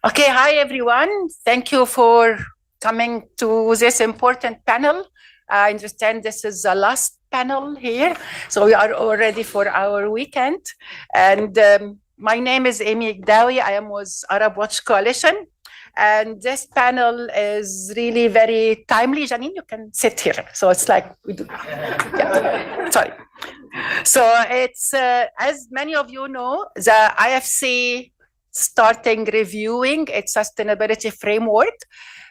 Okay, hi everyone. Thank you for coming to this important panel. I understand this is the last panel here, so we are all ready for our weekend. And my name is Amy Gdawi. I am with Arab Watch Coalition. And this panel is really very timely. Janine, you can sit here. So it's like we do. Yeah. Sorry. So it's, as many of you know, the IFC starting reviewing its sustainability framework.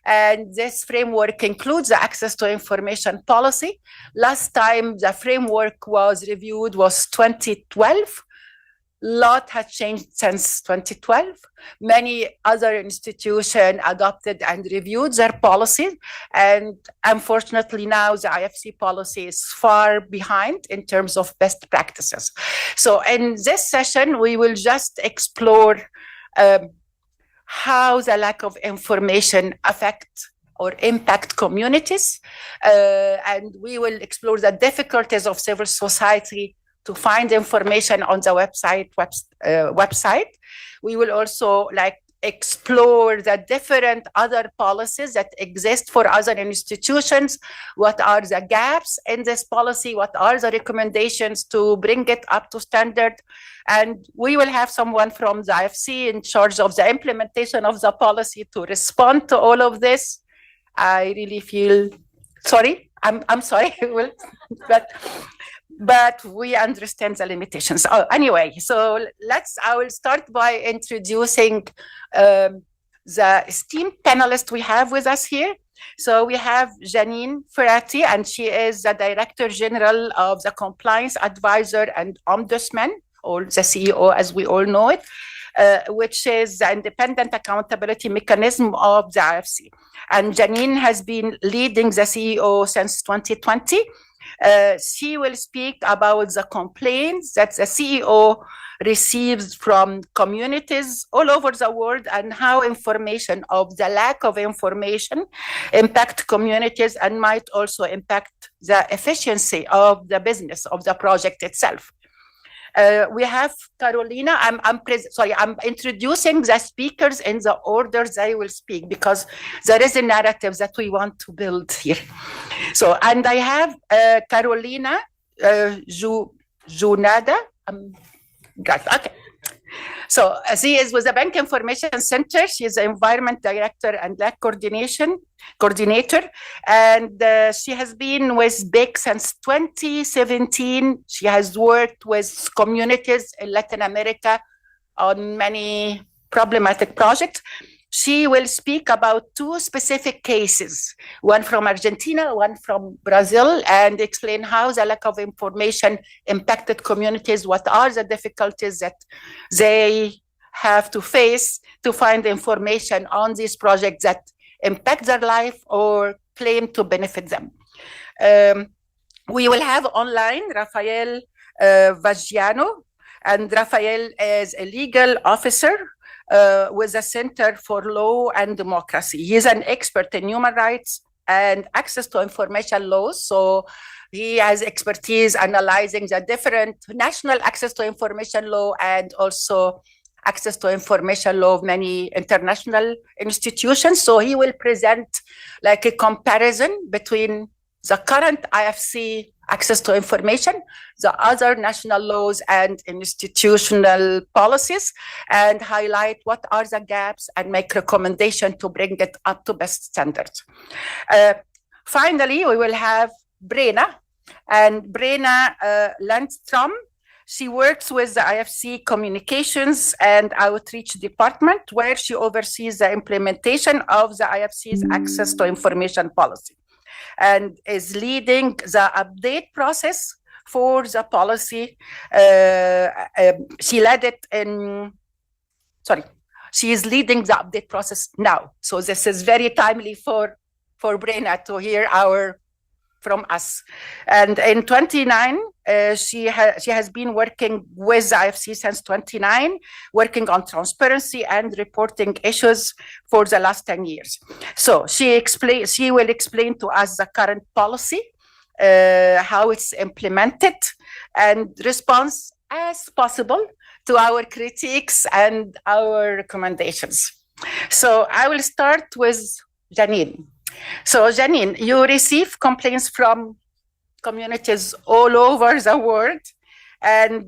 And this framework includes the access to information policy. Last time the framework was reviewed was 2012. Lot has changed since 2012. Many other institutions adopted and reviewed their policies. And unfortunately now the IFC policy is far behind in terms of best practices. So in this session, we will just explore how the lack of information affect or impact communities. And we will explore the difficulties of civil society to find information on the website. We will also explore the different other policies that exist for other institutions. What are the gaps in this policy? What are the recommendations to bring it up to standard? And we will have someone from the IFC in charge of the implementation of the policy to respond to all of this. I really feel sorry. I'm sorry, but we understand the limitations. Anyway, so I will start by introducing the esteemed panelists we have with us here. So we have Janine Ferrati, and she is the Director General of the Compliance Advisor and Ombudsman, or the CEO as we all know it, which is the independent accountability mechanism of the IFC. And Janine has been leading the CEO since 2020. She will speak about the complaints that the CEO receives from communities all over the world and how information of the lack of information impact communities and might also impact the efficiency of the business of the project itself. We have Carolina. I'm introducing the speakers in the order they will speak because there is a narrative that we want to build here. So, and I have Carolina Junada. Okay. So she is with the Bank Information Center. She is the Environment Director and LAC Coordinator. And she has been with BIC since 2017. She has worked with communities in Latin America on many problematic projects. She will speak about two specific cases, one from Argentina, one from Brazil, and explain how the lack of information impacted communities, what are the difficulties that they have to face to find information on these projects that impact their life or claim to benefit them. We will have online Rafael Vaggiano, and Rafael is a legal officer with the Center for Law and Democracy. He is an expert in human rights and access to information laws. So he has expertise analyzing the different national access to information law and also access to information law of many international institutions. So he will present like a comparison between the current IFC access to information, the other national laws and institutional policies, and highlight what are the gaps and make recommendations to bring it up to best standards. Finally, we will have Brena, and Brena Landstrom. She works with the IFC Communications and Outreach Department, where she oversees the implementation of the IFC's access to information policy, and is leading the update process for the policy. She led it in, she is leading the update process now. So this is very timely for Brena to hear our from us. And in 29, she has been working with the IFC since 29, working on transparency and reporting issues for the last 10 years. So she will explain to us the current policy, how it's implemented, and response as possible to our critiques and our recommendations. So I will start with Janine. So Janine, you receive complaints from communities all over the world. And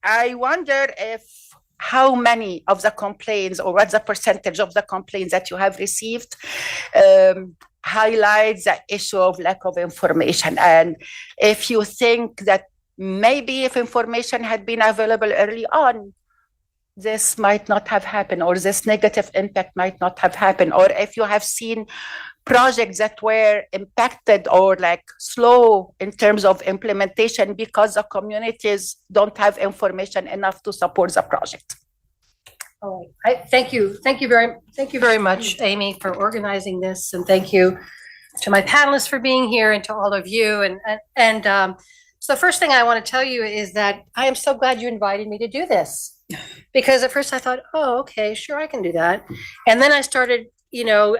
I wonder how many of the complaints, or what's the percentage of the complaints that you have received highlight the issue of lack of information. And if you think that maybe if information had been available early on, this might not have happened, or this negative impact might not have happened, or if you have seen projects that were impacted or like slow in terms of implementation because the communities don't have information enough to support the project. All right. Thank you very much, Amy, for organizing this, and thank you to my panelists for being here, and to all of you. So the first thing I want to tell you is that I am so glad you invited me to do this, because at first I thought, oh, okay, sure, I can do that, and then I started,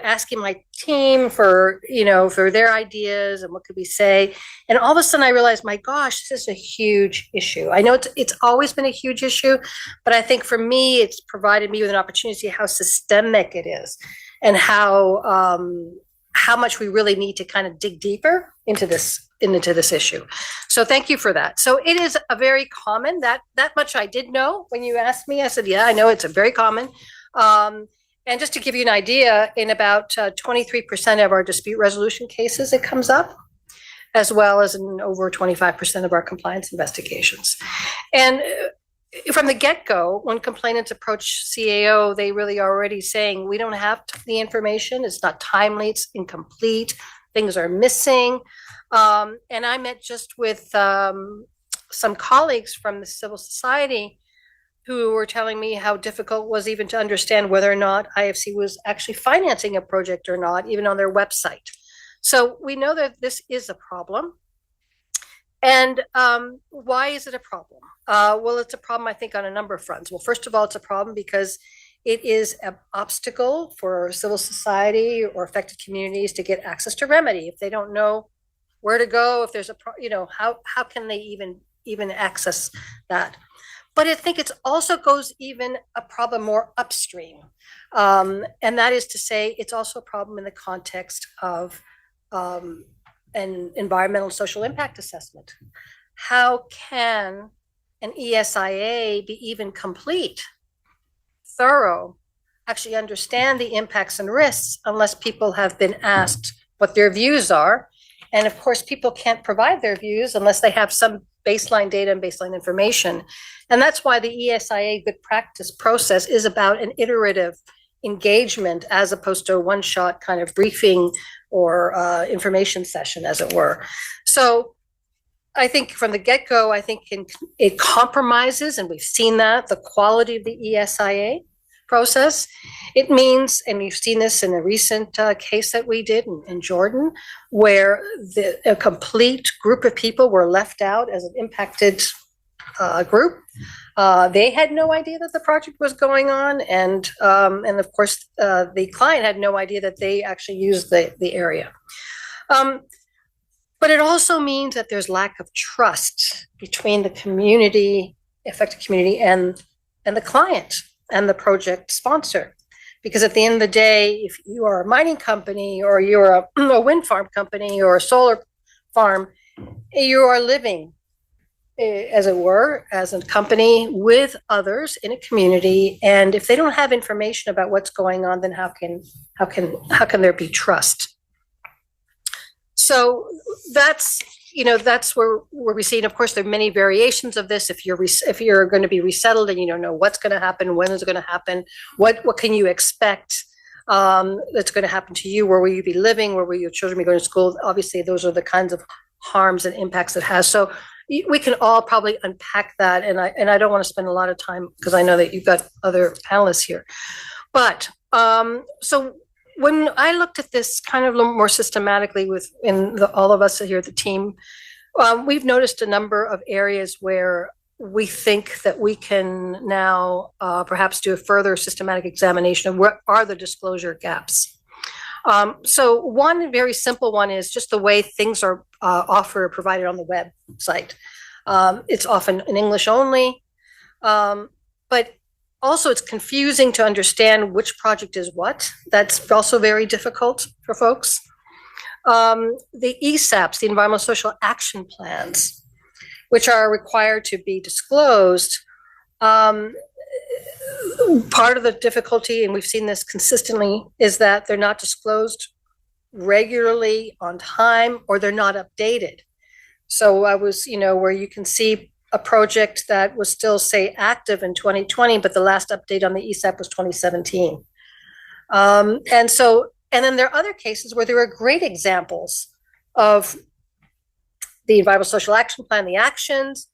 asking my team for their ideas and what could we say, and all of a sudden I realized, my gosh, this is a huge issue. I know it's always been a huge issue, but I think for me, it's provided me with an opportunity to see how systemic it is, and how much we really need to kind of dig deeper into this issue. So thank you for that. So it is a very common, that much I did know when you asked me. I said, yeah, I know it's a very common. And just to give you an idea, in about 23% of our dispute resolution cases, it comes up, as well as in over 25% of our compliance investigations. And from the get-go, when complainants approach CAO, they really are already saying, we don't have the information, it's not timely, it's incomplete, things are missing. And I met just with some colleagues from the civil society who were telling me how difficult it was even to understand whether or not IFC was actually financing a project or not, even on their website. So we know that this is a problem. And why is it a problem? Well, it's a problem, I think, on a number of fronts. Well, first of all, it's a problem because it is an obstacle for civil society or affected communities to get access to remedy. If they don't know where to go, if there's how can they even access that? But I think it also goes even a problem more upstream. And that is to say, it's also a problem in the context of an environmental social impact assessment. How can an ESIA be even complete, thorough, actually understand the impacts and risks unless people have been asked what their views are? And of course, people can't provide their views unless they have some baseline data and baseline information. And that's why the ESIA good practice process is about an iterative engagement, as opposed to a one-shot kind of briefing or information session, as it were. So I think from the get-go, I think it compromises, and we've seen that, the quality of the ESIA process. It means, and we've seen this in a recent case that we did in Jordan, where a complete group of people were left out as an impacted group. They had no idea that the project was going on, and of course the client had no idea that they actually used the area. But it also means that there's lack of trust between the community, affected community, and the client and the project sponsor. Because at the end of the day, if you are a mining company, or you're a wind farm company, or a solar farm, you are living, as it were, as a company with others in a community. And if they don't have information about what's going on, then how can there be trust? So that's where we see. And of course, there are many variations of this. If you're going to be resettled and you don't know what's going to happen, when is it going to happen, what can you expect that's going to happen to you? Where will you be living? Where will your children be going to school? Obviously, those are the kinds of harms and impacts it has. So we can all probably unpack that, and I don't want to spend a lot of time because I know that you've got other panelists here. But so when I looked at this kind of a little more systematically all of us here at the team, we've noticed a number of areas where we think that we can now perhaps do a further systematic examination of what are the disclosure gaps. So one very simple one is just the way things are offered or provided on the website. It's often in English only, but also it's confusing to understand which project is what. That's also very difficult for folks. The ESAPs, the Environmental Social Action Plans, which are required to be disclosed. Part of the difficulty, and we've seen this consistently, is that they're not disclosed regularly on time, or they're not updated. So I was, where you can see a project that was still, say, active in 2020, but the last update on the ESAP was 2017. And then there are other cases where there are great examples of the Environmental Social Action Plan, the actions,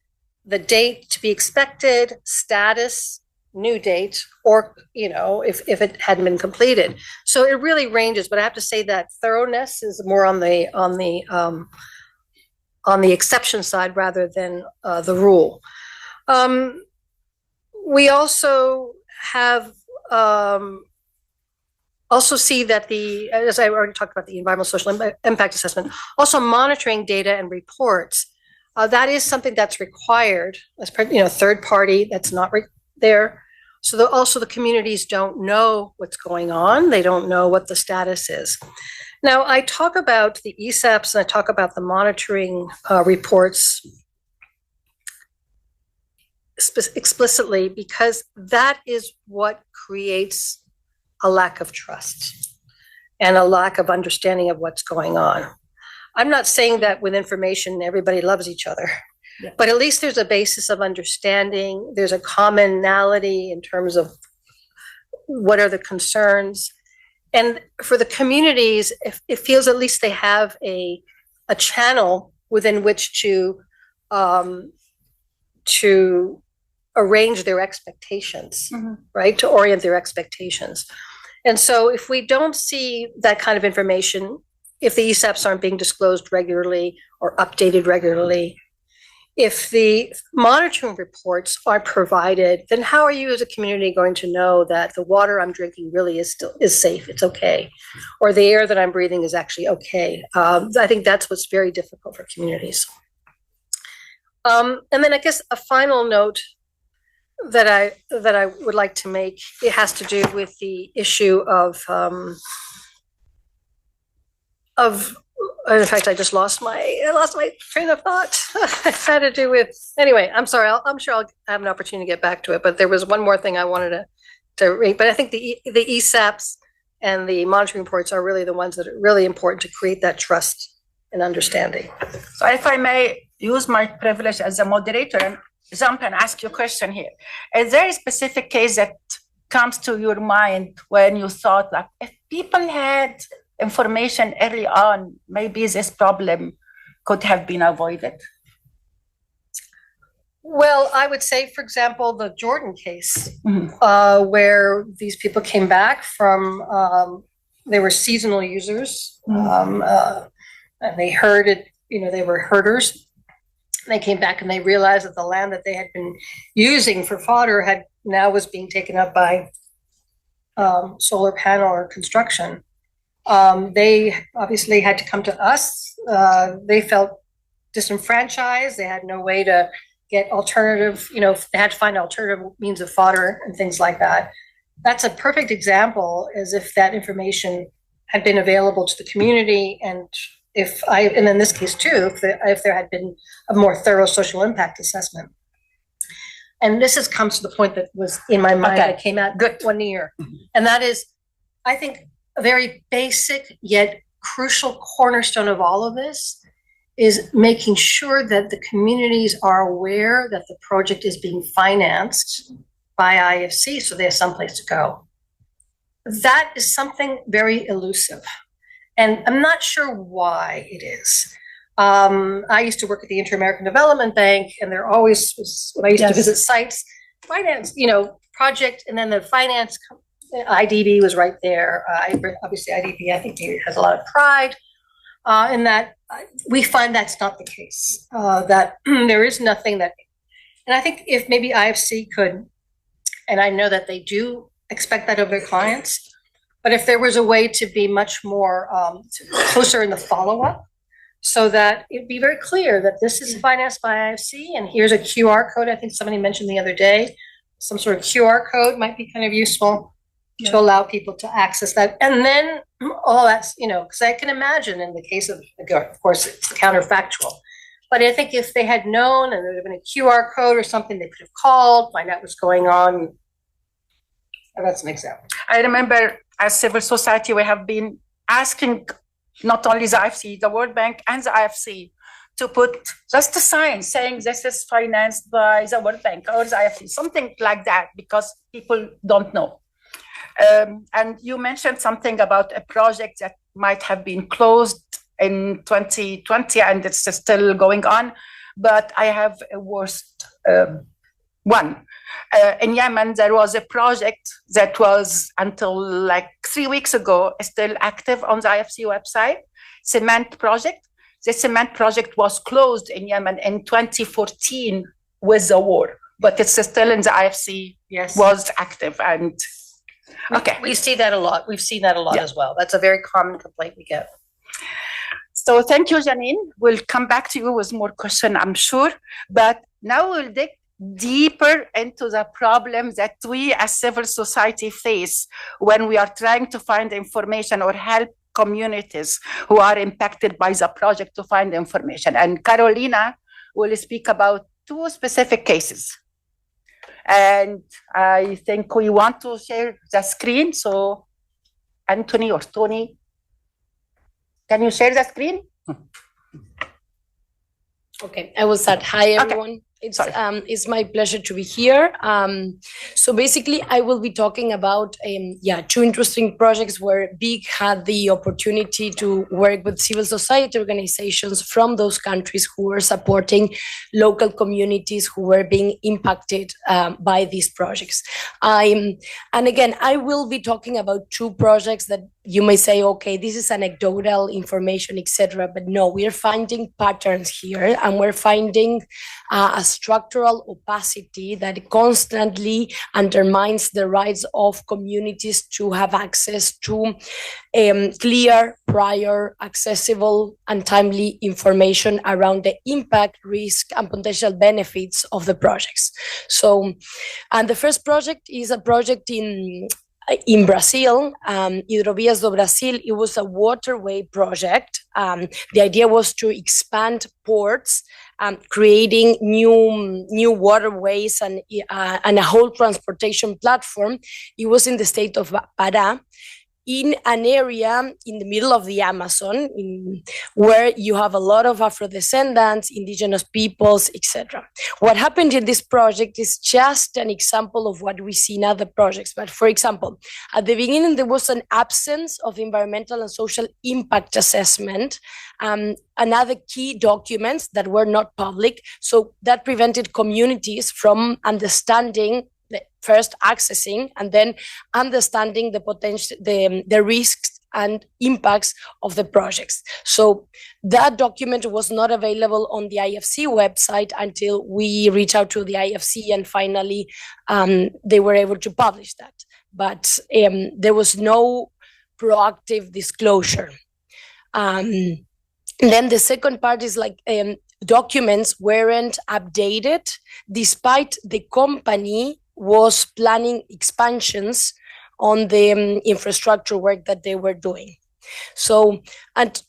the date to be expected, status, new date, or, if it hadn't been completed. So it really ranges, but I have to say that thoroughness is more on the exception side rather than the rule. We also have also see that as I already talked about, the environmental social impact assessment, also monitoring data and reports. That is something that's required as third party that's not there. So also the communities don't know what's going on. They don't know what the status is. Now, I talk about the ESAPs and I talk about the monitoring reports explicitly because that is what creates a lack of trust and a lack of understanding of what's going on. I'm not saying that with information, everybody loves each other, but at least there's a basis of understanding. There's a commonality in terms of what are the concerns. And for the communities, it feels at least they have a channel within which to arrange their expectations, right? To orient their expectations. And so if we don't see that kind of information, if the ESAPs aren't being disclosed regularly or updated regularly, if the monitoring reports aren't provided, then how are you as a community going to know that the water I'm drinking really is safe, it's okay, or the air that I'm breathing is actually okay? I think that's what's very difficult for communities. And then I guess a final note that I would like to make, it has to do with the issue of in fact, I just lost my train of thought. It had to do with, anyway, I'm sorry. I'm sure I'll have an opportunity to get back to it, but there was one more thing I wanted to read. But I think the ESAPs and the monitoring reports are really the ones that are really important to create that trust and understanding. So if I may use my privilege as a moderator and jump and ask you a question here. Is there a specific case that comes to your mind when you thought, like, if people had information early on, maybe this problem could have been avoided? Well, I would say, for example, the Jordan case, where these people came back from, they were seasonal users, and they heard it, they were herders. They came back and they realized that the land that they had been using for fodder was being taken up by solar panel or construction. They obviously had to come to us. They felt disenfranchised. They had no way to get alternative, they had to find alternative means of fodder and things like that. That's a perfect example, as if that information had been available to the community, and in this case too, if there had been a more thorough social impact assessment. And this comes to the point that was in my mind that came out one year, and that is, I think, a very basic yet crucial cornerstone of all of this is making sure that the communities are aware that the project is being financed by IFC, so they have someplace to go. That is something very elusive, and I'm not sure why it is. I used to work at the Inter-American Development Bank, and there always was, when I used to visit sites, finance, project, and then the finance IDB was right there. Obviously, IDB, I think, has a lot of pride in that. We find that's not the case. That there is nothing that, and I think if maybe IFC could, and I know that they do expect that of their clients, but if there was a way to be much more closer in the follow-up, so that it'd be very clear that this is financed by IFC, and here's a QR code. I think somebody mentioned the other day, some sort of QR code might be kind of useful to allow people to access that. And then all that's, because I can imagine in the case of course, it's counterfactual. But I think if they had known and there had been a QR code or something, they could have called, find out what's going on. That's an example. I remember as civil society, we have been asking not only the IFC, the World Bank and the IFC to put just a sign saying this is financed by the World Bank or the IFC, something like that, because people don't know. And you mentioned something about a project that might have been closed in 2020 and it's still going on, but I have a worst one. In Yemen, there was a project that was until like 3 weeks ago still active on the IFC website, cement project. The cement project was closed in Yemen in 2014 with the war, but it's still in the IFC, was active. And okay. We see that a lot. We've seen that a lot as well. That's a very common complaint we get. So thank you, Janine. We'll come back to you with more questions, I'm sure. But now we'll dig deeper into the problems that we as civil society face when we are trying to find information or help communities who are impacted by the project to find information. And Carolina will speak about 2 specific cases. And I think we want to share the screen. So Anthony or Tony, can you share the screen? Okay, I will start. Hi, everyone. Okay. It's my pleasure to be here. So basically, I will be talking about 2 interesting projects where BIG had the opportunity to work with civil society organizations from those countries who were supporting local communities who were being impacted by these projects. And again, I will be talking about 2 projects that you may say, okay, this is anecdotal information, etc. But no, we are finding patterns here, and we're finding a structural opacity that constantly undermines the rights of communities to have access to clear, prior, accessible, and timely information around the impact, risk, and potential benefits of the projects. So, and the first project is a project in Brazil, Hidrovias do Brasil. It was a waterway project. The idea was to expand ports, creating new waterways and a whole transportation platform. It was in the state of Pará, in an area in the middle of the Amazon, where you have a lot of Afro-descendants, indigenous peoples, etc. What happened in this project is just an example of what we see in other projects. But for example, at the beginning, there was an absence of environmental and social impact assessment, and other key documents that were not public. So that prevented communities from understanding, first accessing and then understanding the potential, the risks and impacts of the projects. So that document was not available on the IFC website until we reached out to the IFC, and finally they were able to publish that. But there was no proactive disclosure. Then the second part is like documents weren't updated despite the company was planning expansions on the infrastructure work that they were doing. So, and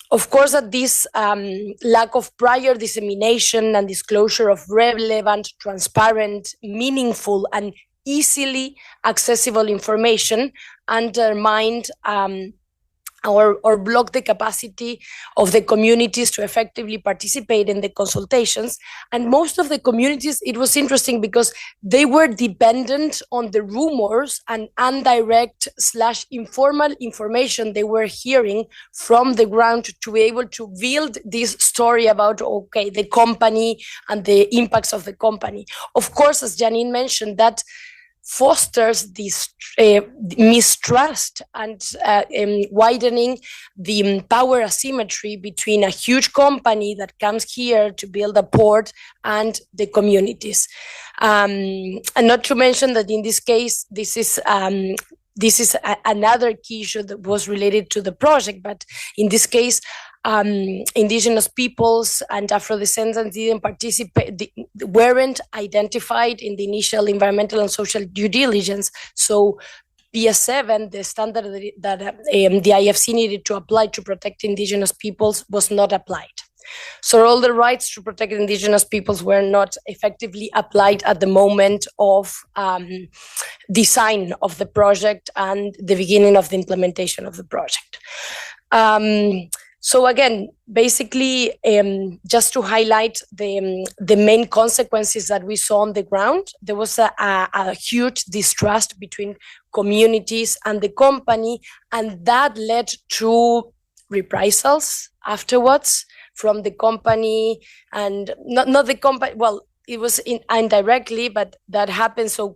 of course, that this lack of prior dissemination and disclosure of relevant, transparent, meaningful, and easily accessible information undermined or block the capacity of the communities to effectively participate in the consultations. And most of the communities, it was interesting because they were dependent on the rumors and indirect / informal information they were hearing from the ground to be able to build this story about, okay, the company and the impacts of the company. Of course, as Janine mentioned, that fosters this mistrust and widening the power asymmetry between a huge company that comes here to build a port and the communities. And not to mention that in this case, this is another key issue that was related to the project, but in this case, indigenous peoples and Afro-descendants weren't identified in the initial environmental and social due diligence. So PS7, the standard that the IFC needed to apply to protect indigenous peoples, was not applied. So all the rights to protect indigenous peoples were not effectively applied at the moment of design of the project and the beginning of the implementation of the project. So again, basically, just to highlight the main consequences that we saw on the ground, there was a huge distrust between communities and the company, and that led to reprisals afterwards from the company, and not the company, well, it was indirectly, but that happened. So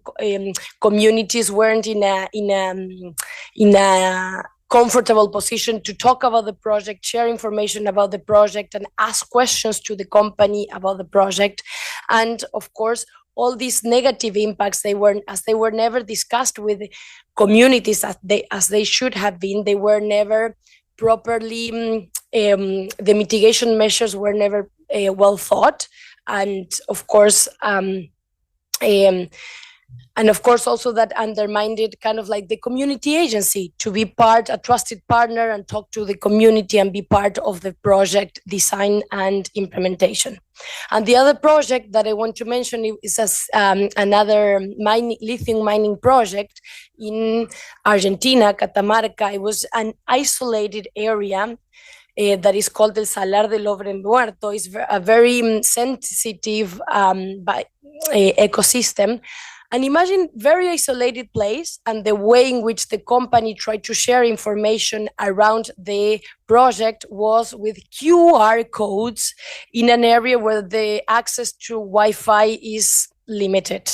communities weren't in a comfortable position to talk about the project, share information about the project, and ask questions to the company about the project. And of course, all these negative impacts, they were never discussed with communities as they should have been. They were never properly, the mitigation measures were never well thought. And of course, also that undermined kind of like the community agency to be a trusted partner and talk to the community and be part of the project design and implementation. And the other project that I want to mention is another lithium mining project in Argentina, Catamarca. It was an isolated area that is called El Salar del Obre Muerto. It's a very sensitive ecosystem. And imagine very isolated place, and the way in which the company tried to share information around the project was with QR codes in an area where the access to Wi-Fi is limited,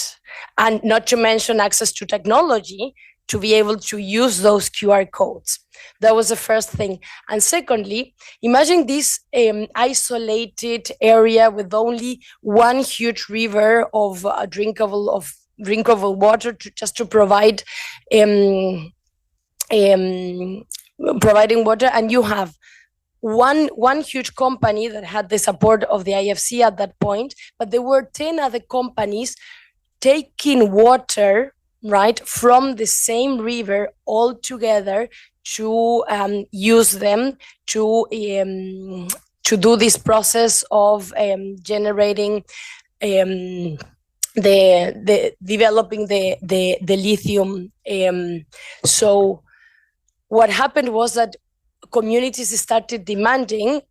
and not to mention access to technology to be able to use those QR codes. That was the first thing. And secondly, imagine this isolated area with only one huge river of drinkable water just to provide providing water, and you have one huge company that had the support of the IFC at that point, but there were 10 other companies taking water right from the same river all together to use them to do this process of generating the developing the lithium. So what happened was that communities started demanding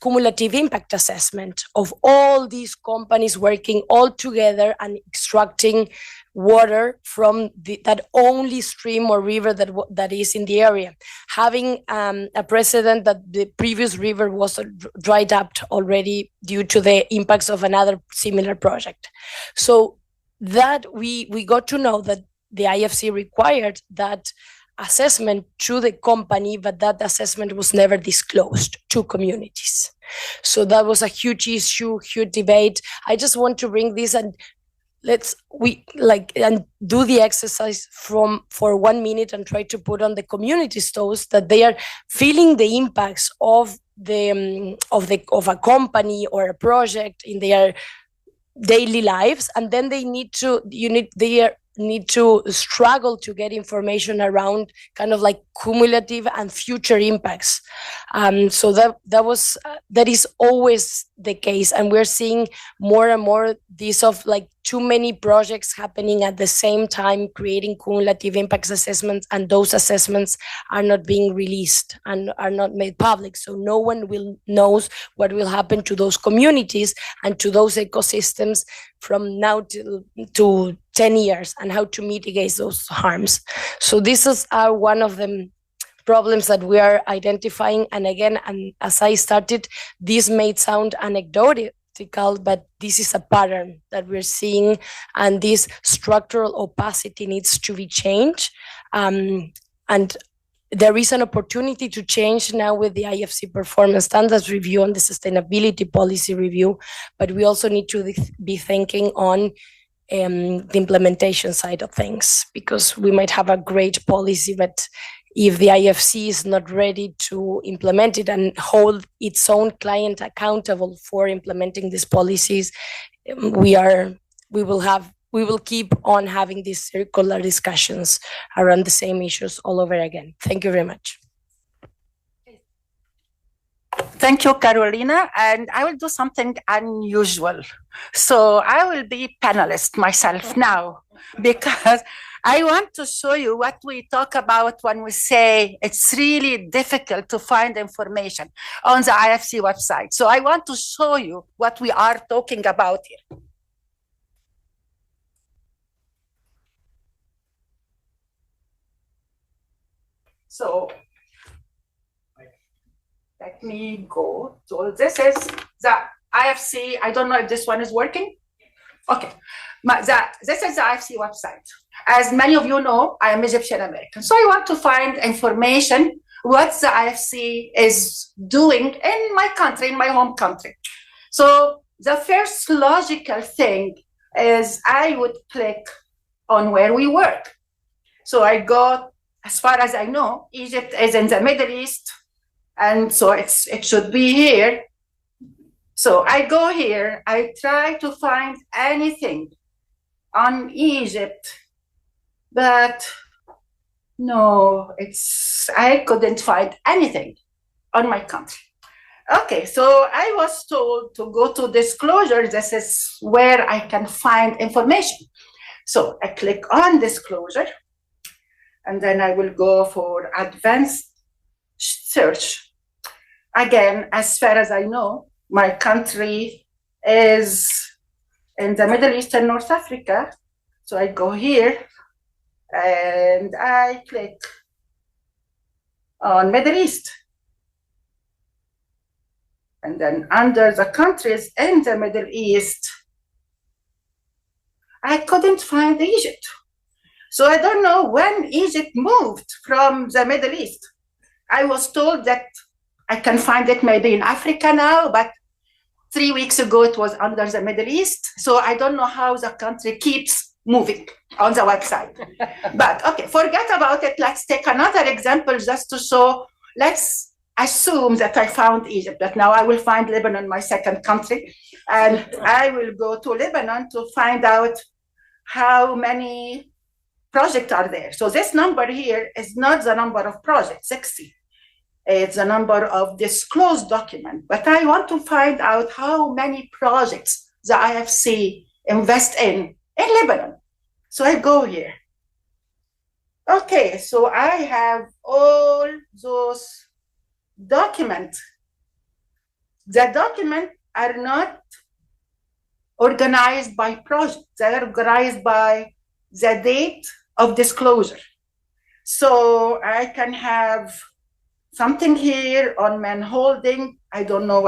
cumulative impact assessment of all these companies working all together and extracting water from that only stream or river that is in the area, having a precedent that the previous river was dried up already due to the impacts of another similar project. So that we got to know that the IFC required that assessment to the company, but that assessment was never disclosed to communities. So that was a huge issue, huge debate. I just want to bring this and do the exercise for 1 minute and try to put on the community's toes that they are feeling the impacts of a company or a project in their daily lives, and then they need to struggle to get information around kind of like cumulative and future impacts. So that is always the case, and we're seeing more and more these of like too many projects happening at the same time, creating cumulative impacts assessments, and those assessments are not being released and are not made public. So no one knows what will happen to those communities and to those ecosystems from now to 10 years, and how to mitigate those harms. So this is one of the problems that we are identifying. And again, and as I started, this may sound anecdotal, tactical, but this is a pattern that we're seeing, and this structural opacity needs to be changed. And there is an opportunity to change now with the IFC performance standards review and the sustainability policy review, but we also need to be thinking on the implementation side of things, because we might have a great policy, but if the IFC is not ready to implement it and hold its own client accountable for implementing these policies, we will keep on having these circular discussions around the same issues all over again. Thank you very much. Thank you, Carolina. And I will do something unusual. So I will be panelist myself now, because I want to show you what we talk about when we say it's really difficult to find information on the IFC website. So I want to show you what we are talking about here. So let me go. So this is the IFC. I don't know if this one is working. Okay. This is the IFC website. As many of you know, I am Egyptian American. So I want to find information what the IFC is doing in my country, in my home country. So the first logical thing is I would click on where we work. So I go, as far as I know, Egypt is in the Middle East, and so it should be here. So I go here, I try to find anything on Egypt, but no, I couldn't find anything on my country. Okay, so I was told to go to disclosure. This is where I can find information. So I click on disclosure, and then I will go for advanced search. Again, as far as I know, my country is in the Middle East and North Africa. So I go here and I click on Middle East. And then under the countries in the Middle East, I couldn't find Egypt. So I don't know when Egypt moved from the Middle East. I was told that I can find it maybe in Africa now, but 3 weeks ago it was under the Middle East. So I don't know how the country keeps moving on the website. But okay, forget about it. Let's take another example just to show. Let's assume that I found Egypt, but now I will find Lebanon, my second country. And I will go to Lebanon to find out how many projects are there. So this number here is not the number of projects, 60. It's the number of disclosed documents. But I want to find out how many projects the IFC invest in Lebanon. So I go here. Okay, so I have all those documents. The documents are not organized by project. They are organized by the date of disclosure. So I can have something here on man holding. I don't know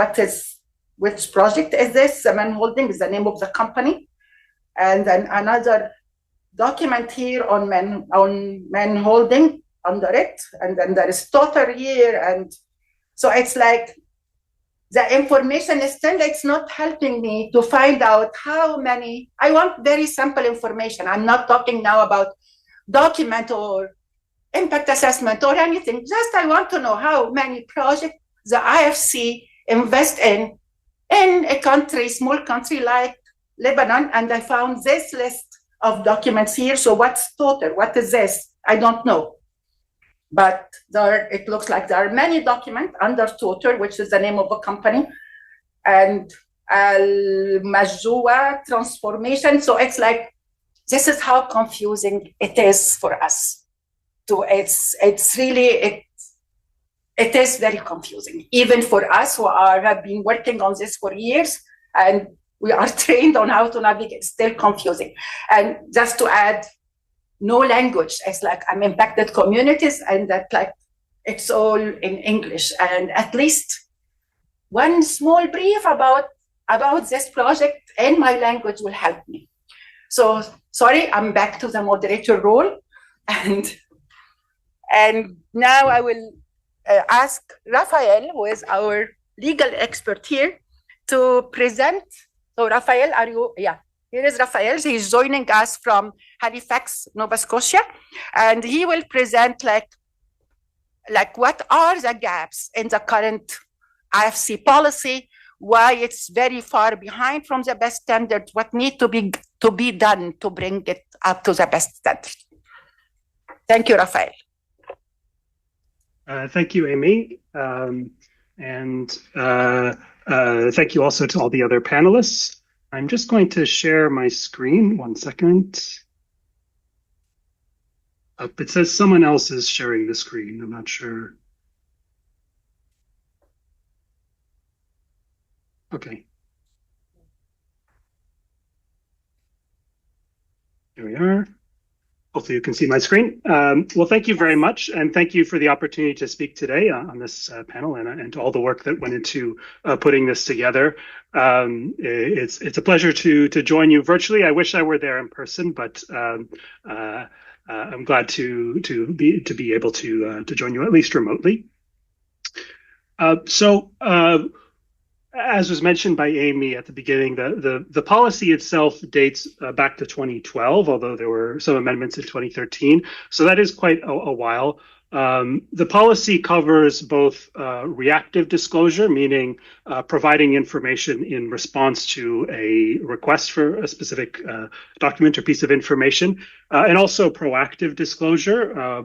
which project is this. The man holding is the name of the company. And then another document here on man holding under it. And then there is total here. And so it's like the information is still, it's not helping me to find out how many. I want very simple information. I'm not talking now about document or impact assessment or anything. Just I want to know how many projects the IFC invest in a country, small country like Lebanon. And I found this list of documents here. So what's total? What is this? I don't know. But it looks like there are many documents under total, which is the name of a company, and Al-Majjoua transformation. So it's like, this is how confusing it is for us. It's really, it is very confusing, even for us who have been working on this for years, and we are trained on how to navigate. It's still confusing. And just to add, no language. It's like I'm impacted communities, and that like it's all in English. And at least one small brief about about this project in my language will help me. So sorry, I'm back to the moderator role, and now I will ask Rafael, who is our legal expert here, to present. So Rafael, are you? Yeah, here is Rafael. He's joining us from Halifax, Nova Scotia, and he will present like what are the gaps in the current IFC policy, why it's very far behind from the best standards, what needs to be done to bring it up to the best standards. Thank you, Rafael. Thank you, Amy. And thank you also to all the other panelists. I'm just going to share my screen. 1 second. It says someone else is sharing the screen. I'm not sure. Okay. Here we are. Hopefully you can see my screen. Well, thank you very much. And thank you for the opportunity to speak today on this panel and to all the work that went into putting this together. It's a pleasure to join you virtually. I wish I were there in person, but I'm glad to be able to join you at least remotely. As was mentioned by Amy at the beginning, the policy itself dates back to 2012, although there were some amendments in 2013. So that is quite a while. The policy covers both reactive disclosure, meaning providing information in response to a request for a specific document or piece of information, and also proactive disclosure,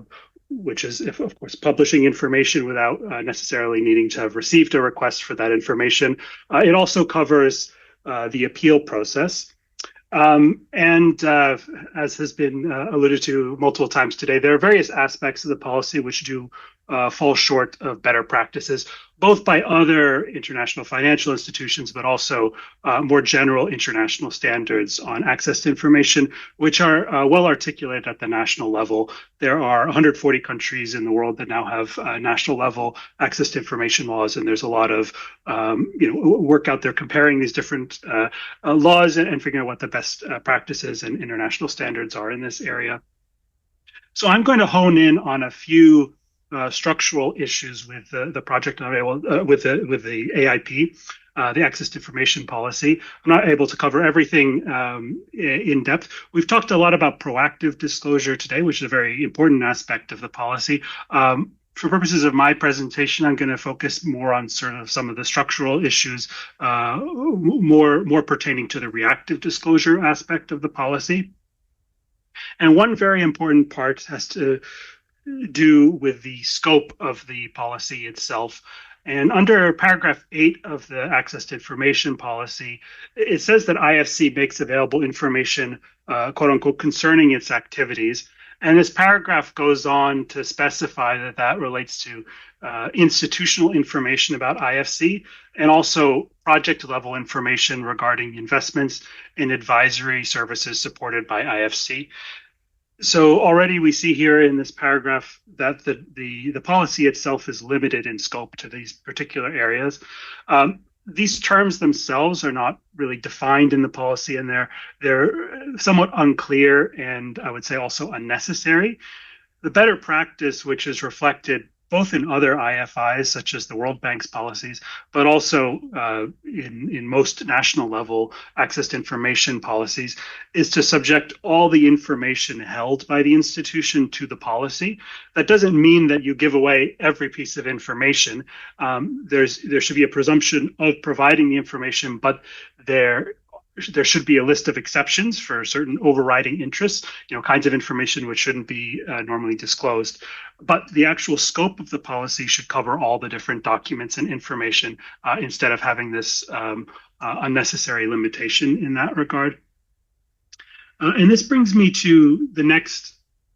which is, of course, publishing information without necessarily needing to have received a request for that information. It also covers the appeal process. As has been alluded to multiple times today, there are various aspects of the policy which do fall short of better practices, both by other international financial institutions, but also more general international standards on access to information, which are well articulated at the national level. There are 140 countries in the world that now have national level access to information laws, and there's a lot of work out there comparing these different laws and figuring out what the best practices and international standards are in this area. So I'm going to hone in on a few structural issues with the project with the AIP, the Access to Information Policy. I'm not able to cover everything in depth. We've talked a lot about proactive disclosure today, which is a very important aspect of the policy. For purposes of my presentation, I'm going to focus more on sort of some of the structural issues, more pertaining to the reactive disclosure aspect of the policy. And one very important part has to do with the scope of the policy itself. And under paragraph 8 of the Access to Information Policy, it says that IFC makes available information, quote unquote, concerning its activities. And this paragraph goes on to specify that relates to institutional information about IFC and also project level information regarding investments in advisory services supported by IFC. So already we see here in this paragraph that the policy itself is limited in scope to these particular areas. These terms themselves are not really defined in the policy, and they're somewhat unclear and I would say also unnecessary. The better practice, which is reflected both in other IFIs, such as the World Bank's policies, but also in most national level access to information policies, is to subject all the information held by the institution to the policy. That doesn't mean that you give away every piece of information. There should be a presumption of providing the information, but there should be a list of exceptions for certain overriding interests, kinds of information which shouldn't be normally disclosed. But the actual scope of the policy should cover all the different documents and information instead of having this unnecessary limitation in that regard. And this brings me to the next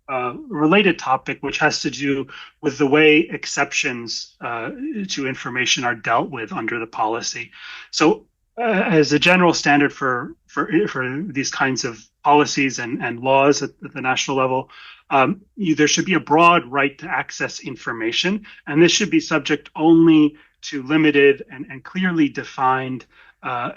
related topic, which has to do with the way exceptions to information are dealt with under the policy. So as a general standard for these kinds of policies and laws at the national level, there should be a broad right to access information, and this should be subject only to limited and clearly defined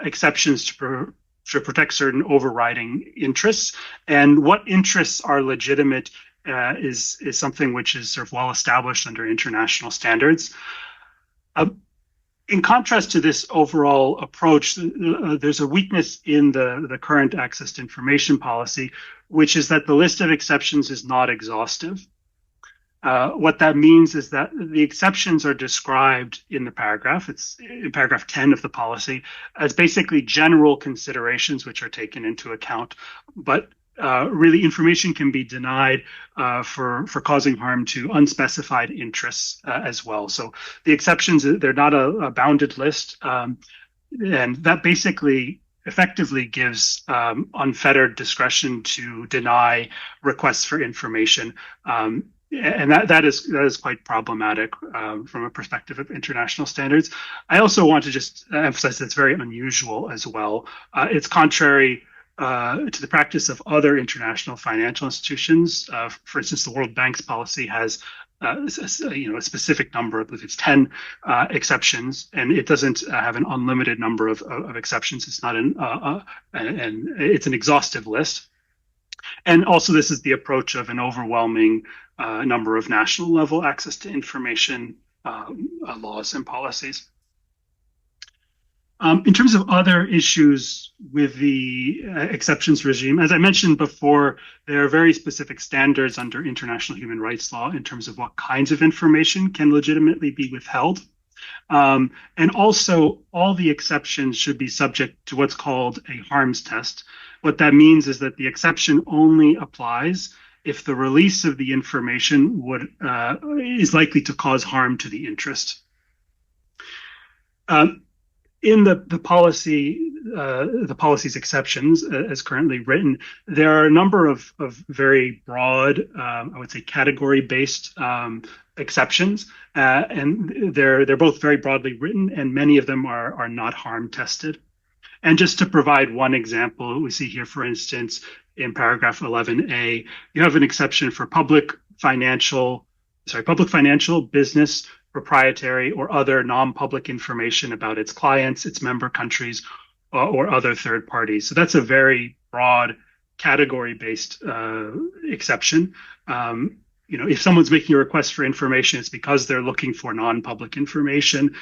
exceptions to protect certain overriding interests. And what interests are legitimate is something which is sort of well established under international standards. In contrast to this overall approach, there's a weakness in the current access to information policy, which is that the list of exceptions is not exhaustive. What that means is that the exceptions are described in the paragraph. It's in paragraph 10 of the policy as basically general considerations which are taken into account, but really information can be denied for causing harm to unspecified interests as well. So the exceptions, they're not a bounded list, and that basically effectively gives unfettered discretion to deny requests for information. And that is quite problematic from a perspective of international standards. I also want to just emphasize that it's very unusual as well. It's contrary to the practice of other international financial institutions. For instance, the World Bank's policy has a specific number, I believe it's 10 exceptions, and it doesn't have an unlimited number of exceptions. It's not it's an exhaustive list. And also, this is the approach of an overwhelming number of national level access to information laws and policies. In terms of other issues with the exceptions regime, as I mentioned before, there are very specific standards under international human rights law in terms of what kinds of information can legitimately be withheld. And also, all the exceptions should be subject to what's called a harms test. What that means is that the exception only applies if the release of the information is likely to cause harm to the interest. In the policy's exceptions, as currently written, there are a number of very broad, I would say, category-based exceptions, and they're both very broadly written, and many of them are not harm tested. And just to provide one example, we see here, for instance, in paragraph 11A, you have an exception for public financial, business, proprietary, or other non-public information about its clients, its member countries, or other third parties. So that's a very broad category-based exception. If someone's making a request for information, it's because they're looking for non-public information.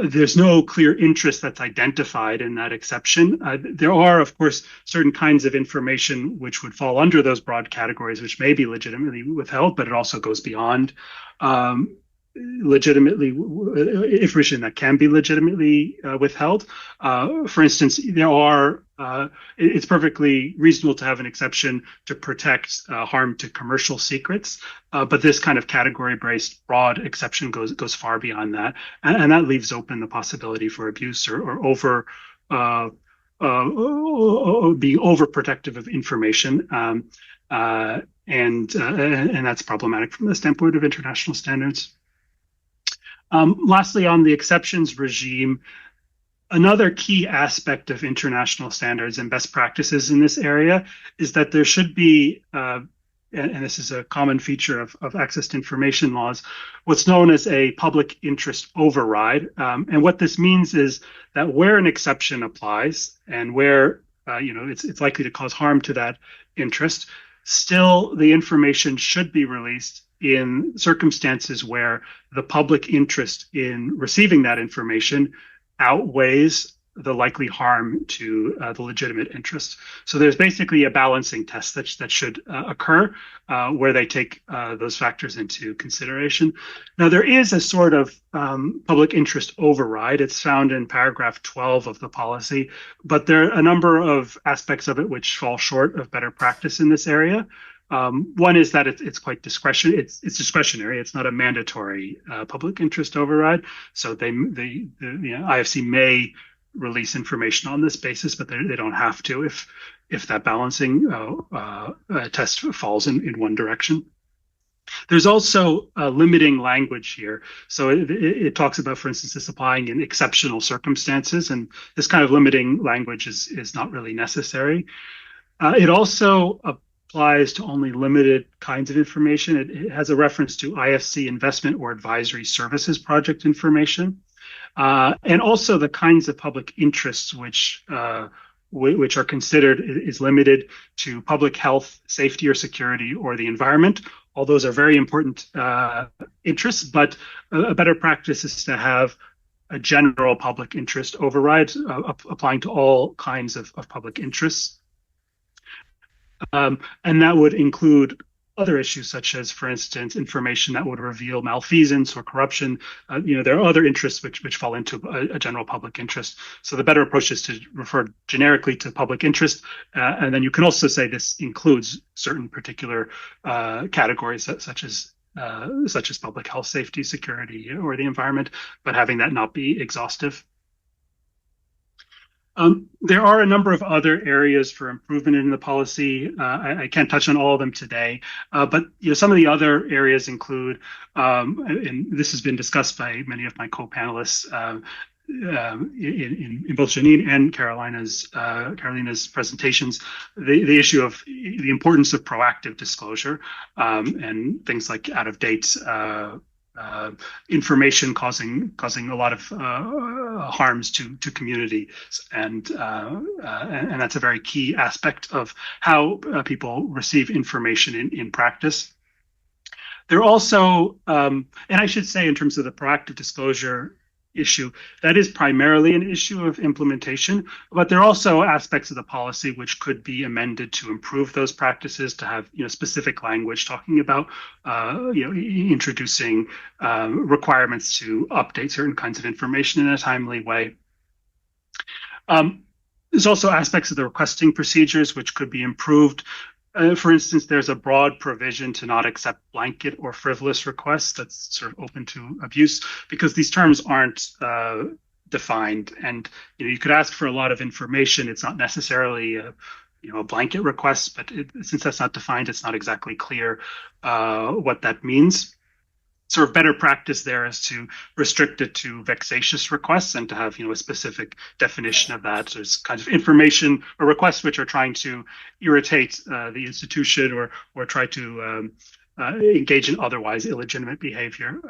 There's no clear interest that's identified in that exception. There are, of course, certain kinds of information which would fall under those broad categories, which may be legitimately withheld, but it also goes beyond information that can be legitimately withheld. For instance, it's perfectly reasonable to have an exception to protect harm to commercial secrets, but this kind of category-based broad exception goes far beyond that, and that leaves open the possibility for abuse or being overprotective of information, and that's problematic from the standpoint of international standards. Lastly, on the exceptions regime, another key aspect of international standards and best practices in this area is that there should be, and this is a common feature of access to information laws, what's known as a public interest override. And what this means is that where an exception applies and where it's likely to cause harm to that interest, still the information should be released in circumstances where the public interest in receiving that information outweighs the likely harm to the legitimate interest. So there's basically a balancing test that should occur where they take those factors into consideration. Now, there is a sort of public interest override. It's found in paragraph 12 of the policy, but there are a number of aspects of it which fall short of better practice in this area. One is that it's quite discretionary. It's discretionary. It's not a mandatory public interest override. So the IFC may release information on this basis, but they don't have to if that balancing test falls in one direction. There's also limiting language here. So it talks about, for instance, this applying in exceptional circumstances, and this kind of limiting language is not really necessary. It also applies to only limited kinds of information. It has a reference to IFC investment or advisory services project information. and also the kinds of public interests which are considered is limited to public health, safety or security, or the environment. All those are very important interests, but a better practice is to have a general public interest override applying to all kinds of public interests. And that would include other issues such as, for instance, information that would reveal malfeasance or corruption. There are other interests which fall into a general public interest. So the better approach is to refer generically to public interest, and then you can also say this includes certain particular categories such as public health, safety, security, or the environment, but having that not be exhaustive. There are a number of other areas for improvement in the policy. I can't touch on all of them today, but some of the other areas include, and this has been discussed by many of my co-panelists in both Janine and Carolina's presentations, the issue of the importance of proactive disclosure and things like out-of-date information causing a lot of harms to community, and that's a very key aspect of how people receive information in practice. There are also, and I should say, in terms of the proactive disclosure issue, that is primarily an issue of implementation, but there are also aspects of the policy which could be amended to improve those practices, to have specific language talking about introducing requirements to update certain kinds of information in a timely way. There's also aspects of the requesting procedures which could be improved. For instance, there's a broad provision to not accept blanket or frivolous requests that's sort of open to abuse, because these terms aren't defined. And you could ask for a lot of information. It's not necessarily a blanket request, but since that's not defined, it's not exactly clear what that means. Sort of better practice there is to restrict it to vexatious requests and to have a specific definition of that. There's kinds of information or requests which are trying to irritate the institution or try to engage in otherwise illegitimate behavior.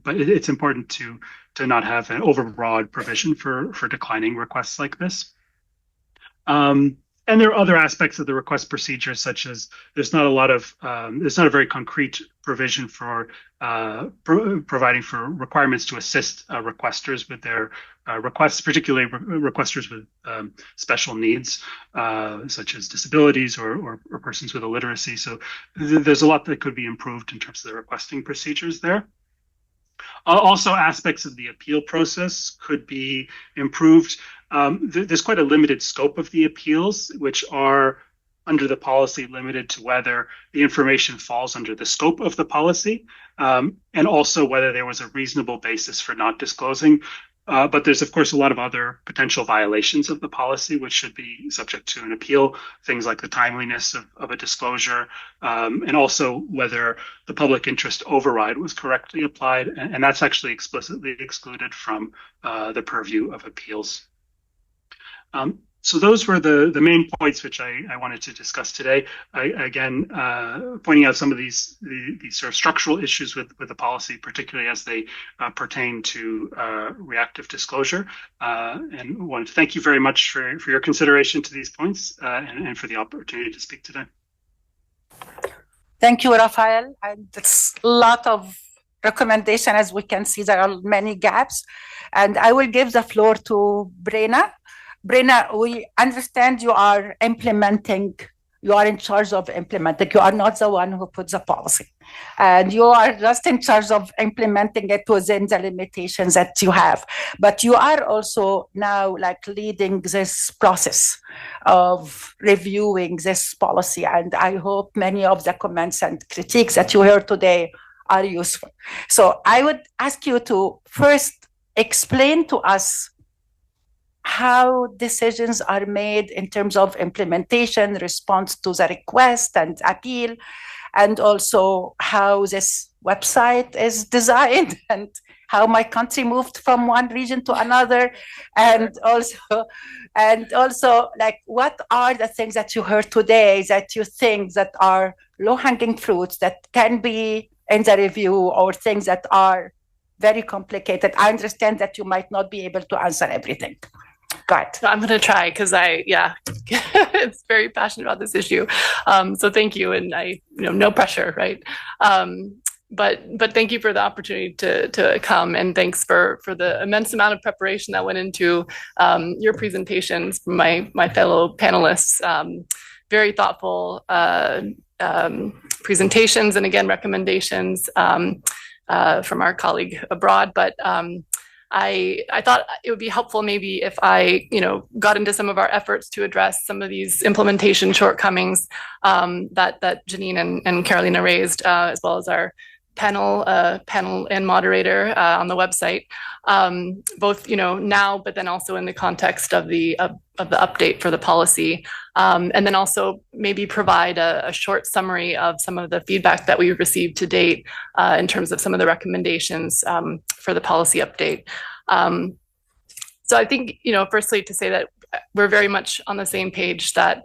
But it's important to not have an overbroad provision for declining requests like this. And there are other aspects of the request procedure, such as there's not a very concrete provision for providing for requirements to assist requesters with their requests, particularly requesters with special needs, such as disabilities or persons with illiteracy. So there's a lot that could be improved in terms of the requesting procedures there. Also, aspects of the appeal process could be improved. There's quite a limited scope of the appeals, which are under the policy limited to whether the information falls under the scope of the policy, and also whether there was a reasonable basis for not disclosing. But there's, of course, a lot of other potential violations of the policy which should be subject to an appeal, things like the timeliness of a disclosure, and also whether the public interest override was correctly applied. And that's actually explicitly excluded from the purview of appeals. So those were the main points which I wanted to discuss today. Again, pointing out some of these sort of structural issues with the policy, particularly as they pertain to reactive disclosure. And wanted to thank you very much for your consideration to these points and for the opportunity to speak today. Thank you, Rafael. And it's a lot of recommendation. As we can see, there are many gaps. And I will give the floor to Brenna. Brenna, we understand you are implementing, you are in charge of implementing, you are not the one who puts the policy. And you are just in charge of implementing it within the limitations that you have. But you are also now leading this process of reviewing this policy. And I hope many of the comments and critiques that you heard today are useful. So I would ask you to first explain to us how decisions are made in terms of implementation, response to the request and appeal, and also how this website is designed and how my country moved from one region to another, and also what are the things that you heard today that you think that are low-hanging fruits that can be in the review, or things that are very complicated. I understand that you might not be able to answer everything. Go ahead. I'm going to try because it's very passionate about this issue. So thank you, and no pressure, right? But thank you for the opportunity to come, and thanks for the immense amount of preparation that went into your presentations from my fellow panelists. Very thoughtful presentations, and again, recommendations from our colleague abroad. But I thought it would be helpful maybe if I, got into some of our efforts to address some of these implementation shortcomings that Janine and Carolina raised, as well as our panel and moderator on the website, both now, but then also in the context of the update for the policy, and then also maybe provide a short summary of some of the feedback that we've received to date in terms of some of the recommendations for the policy update. So I think firstly to say that we're very much on the same page that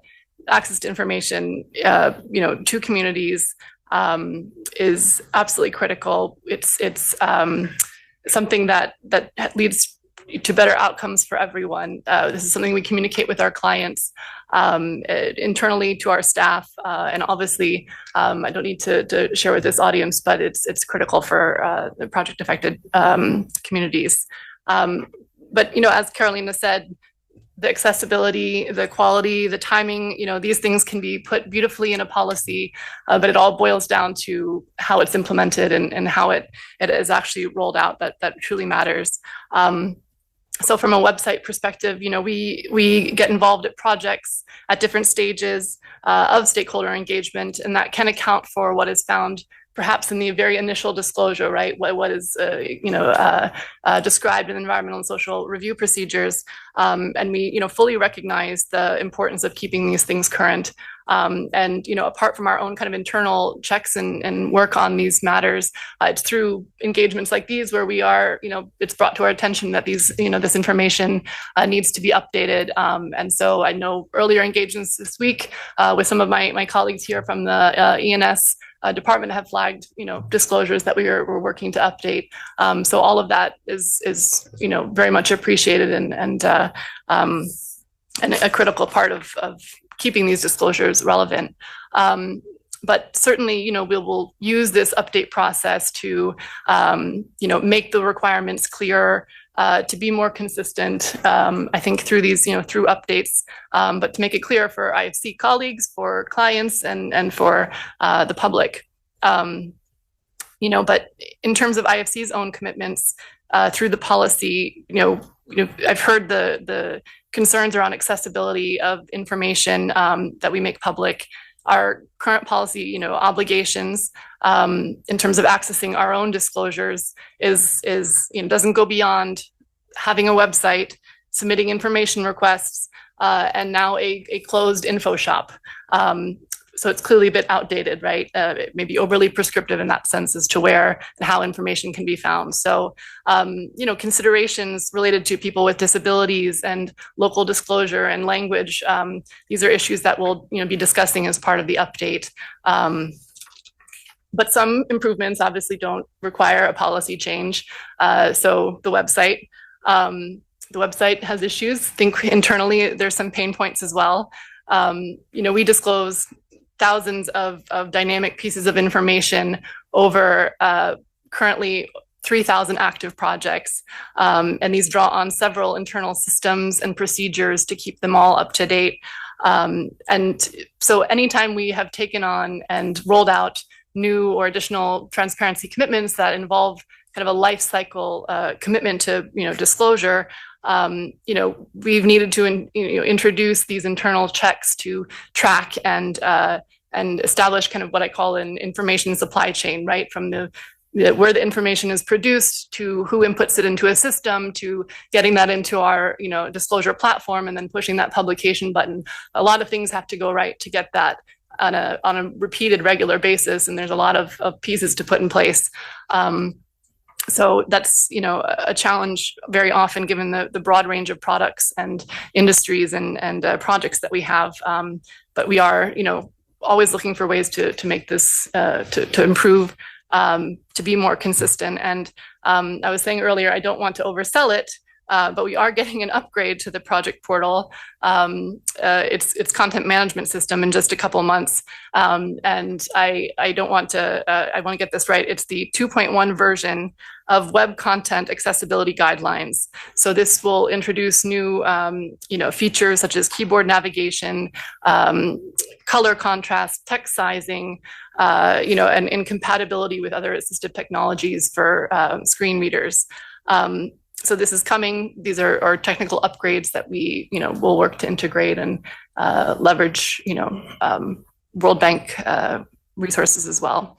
access to information to communities is absolutely critical. It's something that leads to better outcomes for everyone. This is something we communicate with our clients, internally to our staff, and obviously I don't need to share with this audience, but it's critical for the project affected communities. But as Carolina said, the accessibility, the quality, the timing, these things can be put beautifully in a policy, but it all boils down to how it's implemented and how it is actually rolled out that truly matters. So from a website perspective, we get involved at projects at different stages of stakeholder engagement, and that can account for what is found perhaps in the very initial disclosure, right? What is described in environmental and social review procedures, and we fully recognize the importance of keeping these things current. And apart from our own kind of internal checks and work on these matters, it's through engagements like these where we are, it's brought to our attention that these, this information needs to be updated. And so I know earlier engagements this week with some of my colleagues here from the ENS department have flagged, disclosures that we're working to update. So all of that is very much appreciated and a critical part of keeping these disclosures relevant. But certainly, we will use this update process to, make the requirements clearer, to be more consistent, I think through these, through updates, but to make it clear for IFC colleagues, for clients, and for the public. But in terms of IFC's own commitments through the policy, I've heard the concerns around accessibility of information that we make public. Our current policy, obligations in terms of accessing our own disclosures is doesn't go beyond having a website, submitting information requests, and now a closed info shop. So it's clearly a bit outdated, right? It may be overly prescriptive in that sense as to where and how information can be found. So, considerations related to people with disabilities and local disclosure and language, these are issues that we'll be discussing as part of the update. But some improvements obviously don't require a policy change. So the website has issues. I think internally there's some pain points as well. We disclose thousands of dynamic pieces of information over currently 3,000 active projects. And these draw on several internal systems and procedures to keep them all up to date. And so anytime we have taken on and rolled out new or additional transparency commitments that involve kind of a life cycle commitment to disclosure, we've needed to introduce these internal checks to track and establish kind of what I call an information supply chain, right? From where the information is produced to who inputs it into a system to getting that into our disclosure platform and then pushing that publication button. A lot of things have to go right to get that on a repeated regular basis, and there's a lot of pieces to put in place. So that's a challenge very often given the broad range of products and industries and projects that we have. But we are always looking for ways to make this to improve to be more consistent. And I was saying earlier, I don't want to oversell it, but we are getting an upgrade to the project portal, its content management system in just a couple months. And I don't want to, I want to get this right. It's the 2.1 version of web content accessibility guidelines. So this will introduce new, features such as keyboard navigation, color contrast, text sizing, and incompatibility with other assistive technologies for screen readers. So this is coming. These are technical upgrades that we, will work to integrate and leverage, World Bank resources as well.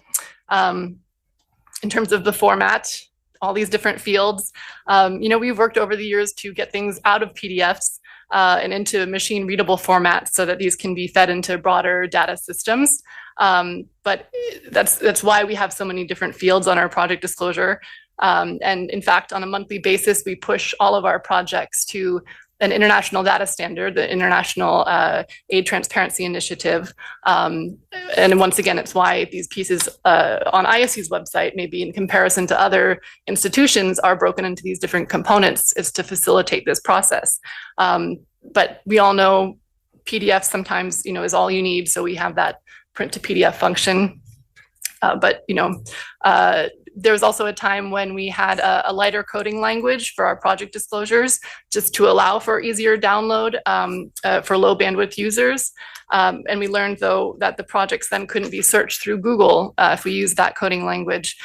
In terms of the format, all these different fields, we've worked over the years to get things out of PDFs and into machine readable formats so that these can be fed into broader data systems. But that's why we have so many different fields on our project disclosure. And in fact, on a monthly basis, we push all of our projects to an international data standard, the International Aid Transparency Initiative. And once again, it's why these pieces on IFC's website, maybe in comparison to other institutions, are broken into these different components, is to facilitate this process. But we all know PDF sometimes, is all you need. So we have that print to PDF function. But there was also a time when we had a lighter coding language for our project disclosures, just to allow for easier download for low bandwidth users. And we learned, though, that the projects then couldn't be searched through Google if we used that coding language.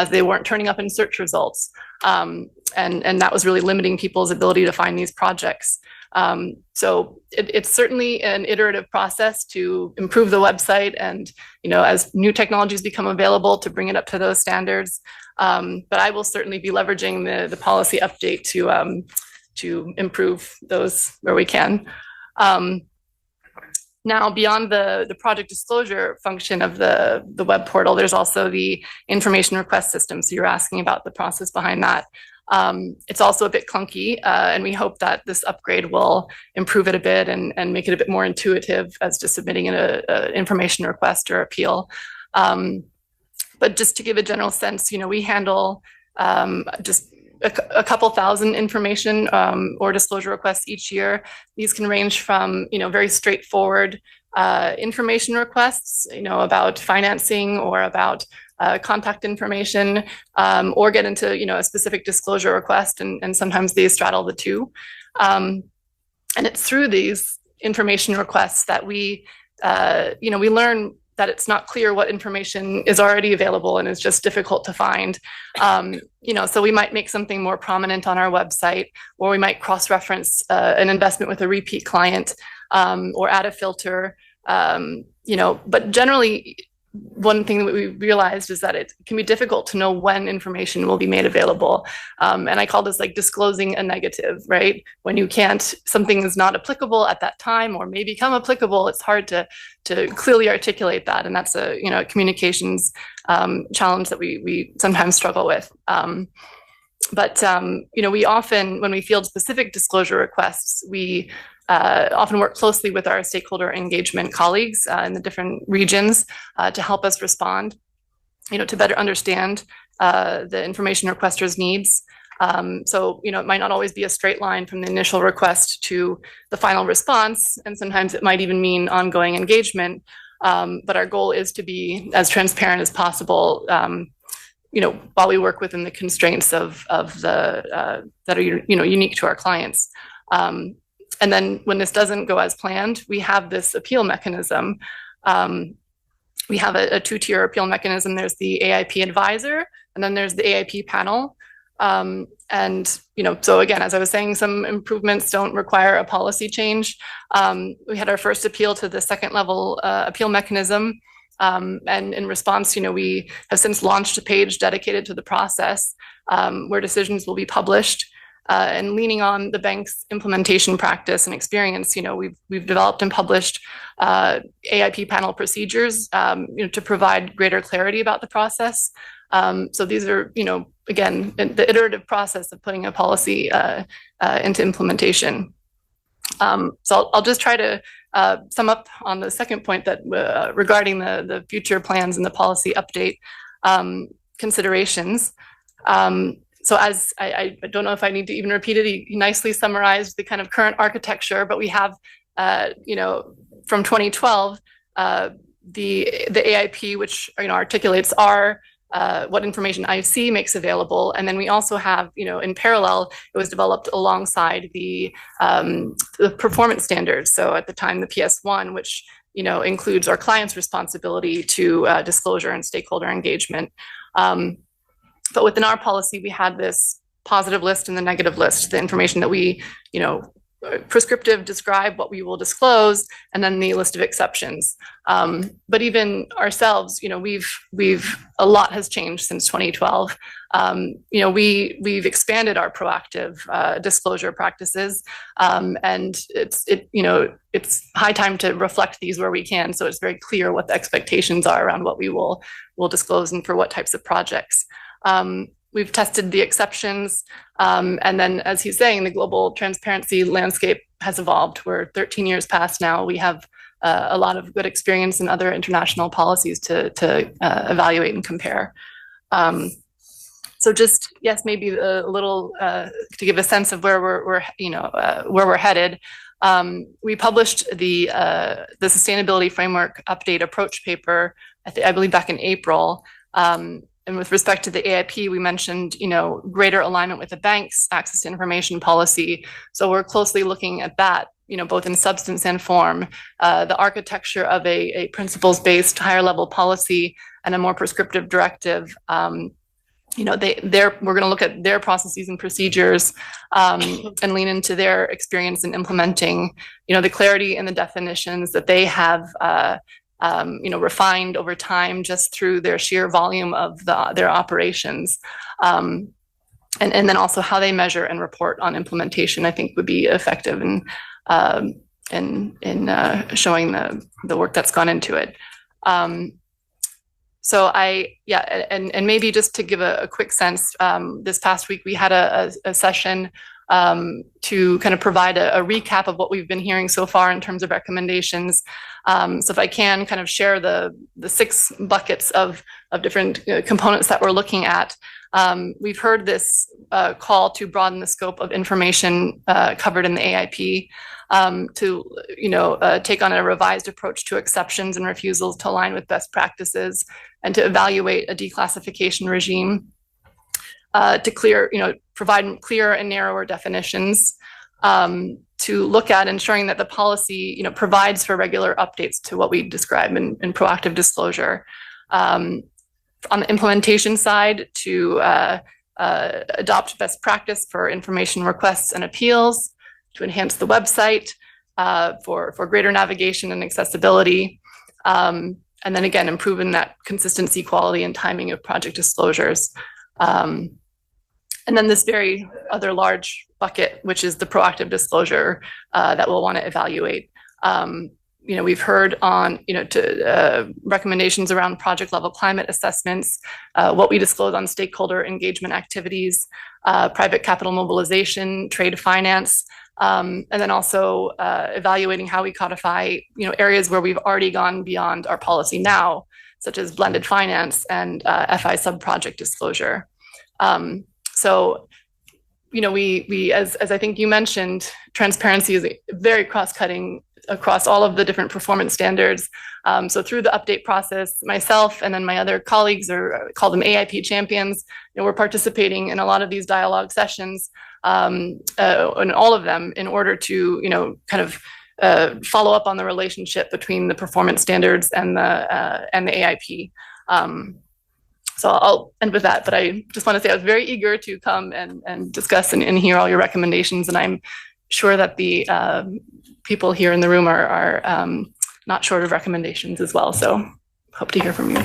They weren't turning up in search results. And that was really limiting people's ability to find these projects. So it's certainly an iterative process to improve the website and, as new technologies become available, to bring it up to those standards. But I will certainly be leveraging the policy update to improve those where we can. Now, beyond the project disclosure function of the web portal, there's also the information request system. So you're asking about the process behind that. It's also a bit clunky, and we hope that this upgrade will improve it a bit and make it a bit more intuitive as to submitting an information request or appeal. But just to give a general sense, we handle just a couple thousand information or disclosure requests each year. These can range from, very straightforward information requests, about financing or about contact information, or get into, a specific disclosure request, and sometimes they straddle the two. And it's through these information requests that we learn that it's not clear what information is already available and is just difficult to find. So we might make something more prominent on our website, or we might cross-reference an investment with a repeat client, or add a filter. But generally, one thing that we realized is that it can be difficult to know when information will be made available. And I call this like disclosing a negative, right? When you can't, something is not applicable at that time or may become applicable, it's hard to clearly articulate that. And that's a, communications challenge that we sometimes struggle with. But we often, when we field specific disclosure requests, we often work closely with our stakeholder engagement colleagues in the different regions to help us respond, to better understand the information requester's needs. So, it might not always be a straight line from the initial request to the final response, and sometimes it might even mean ongoing engagement. But our goal is to be as transparent as possible, while we work within the constraints of the that are unique to our clients. And then when this doesn't go as planned, we have this appeal mechanism. We have a two-tier appeal mechanism. There's the AIP advisor, and then there's the AIP panel. So again, as I was saying, some improvements don't require a policy change. We had our first appeal to the second level appeal mechanism. And in response, we have since launched a page dedicated to the process where decisions will be published. And leaning on the bank's implementation practice and experience, we've developed and published AIP panel procedures, to provide greater clarity about the process. So these are, again, the iterative process of putting a policy into implementation. So I'll just try to sum up on the second point that regarding the future plans and the policy update. considerations. So as I don't know if I need to even repeat it, he nicely summarized the kind of current architecture, but we have, from 2012, the AIP, which articulates what information IFC makes available, and then we also have, in parallel, it was developed alongside the performance standards. So at the time, the PS1, which includes our client's responsibility to disclosure and stakeholder engagement. But within our policy, we had this positive list and the negative list, the information that we, prescriptive describe what we will disclose, and then the list of exceptions. But even ourselves, a lot has changed since 2012. We've expanded our proactive disclosure practices, and it's high time to reflect these where we can. So it's very clear what the expectations are around what we will disclose and for what types of projects. We've tested the exceptions, and then, as he's saying, the global transparency landscape has evolved. We're 13 years past now. We have a lot of good experience in other international policies to evaluate and compare. So just, yes, maybe a little to give a sense of where we're headed. We published the Sustainability Framework Update Approach paper, I believe back in April. And with respect to the AIP, we mentioned, greater alignment with the bank's access to information policy. So we're closely looking at that, both in substance and form, the architecture of a principles-based higher level policy and a more prescriptive directive. We're going to look at their processes and procedures and lean into their experience in implementing, the clarity and the definitions that they have refined over time just through their sheer volume of their operations. And then also how they measure and report on implementation, I think would be effective in showing the work that's gone into it. And maybe just to give a quick sense, this past week we had a session to kind of provide a recap of what we've been hearing so far in terms of recommendations. So if I can kind of share the 6 buckets of different components that we're looking at. We've heard this call to broaden the scope of information covered in the AIP, to take on a revised approach to exceptions and refusals to align with best practices, and to evaluate a declassification regime. To provide clearer and narrower definitions, to look at ensuring that the policy, provides for regular updates to what we describe in proactive disclosure. On the implementation side, to adopt best practice for information requests and appeals, to enhance the website for greater navigation and accessibility, and then again, improving that consistency, quality, and timing of project disclosures. And then this very other large bucket, which is the proactive disclosure that we'll want to evaluate. We've heard on, recommendations around project level climate assessments, what we disclose on stakeholder engagement activities, private capital mobilization, trade finance, and then also evaluating how we codify, areas where we've already gone beyond our policy now, such as blended finance and FI sub-project disclosure. So, we as I think you mentioned, transparency is very cross-cutting across all of the different performance standards. So through the update process, myself and then my other colleagues, or call them AIP champions, we're participating in a lot of these dialogue sessions, in all of them, in order to, kind of follow up on the relationship between the performance standards and the AIP. So I'll end with that, but I just want to say I was very eager to come and discuss and hear all your recommendations, and I'm sure that the people here in the room are not short of recommendations as well. So hope to hear from you.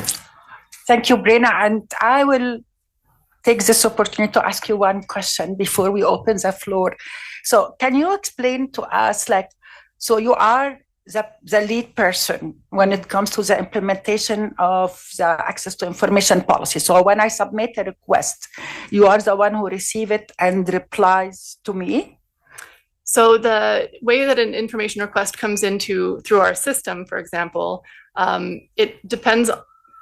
Thank you, Brenna. And I will take this opportunity to ask you one question before we open the floor. So can you explain to us, so you are the lead person when it comes to the implementation of the access to information policy. So when I submit a request, you are the one who receives it and replies to me? So the way that an information request comes through our system, for example, it depends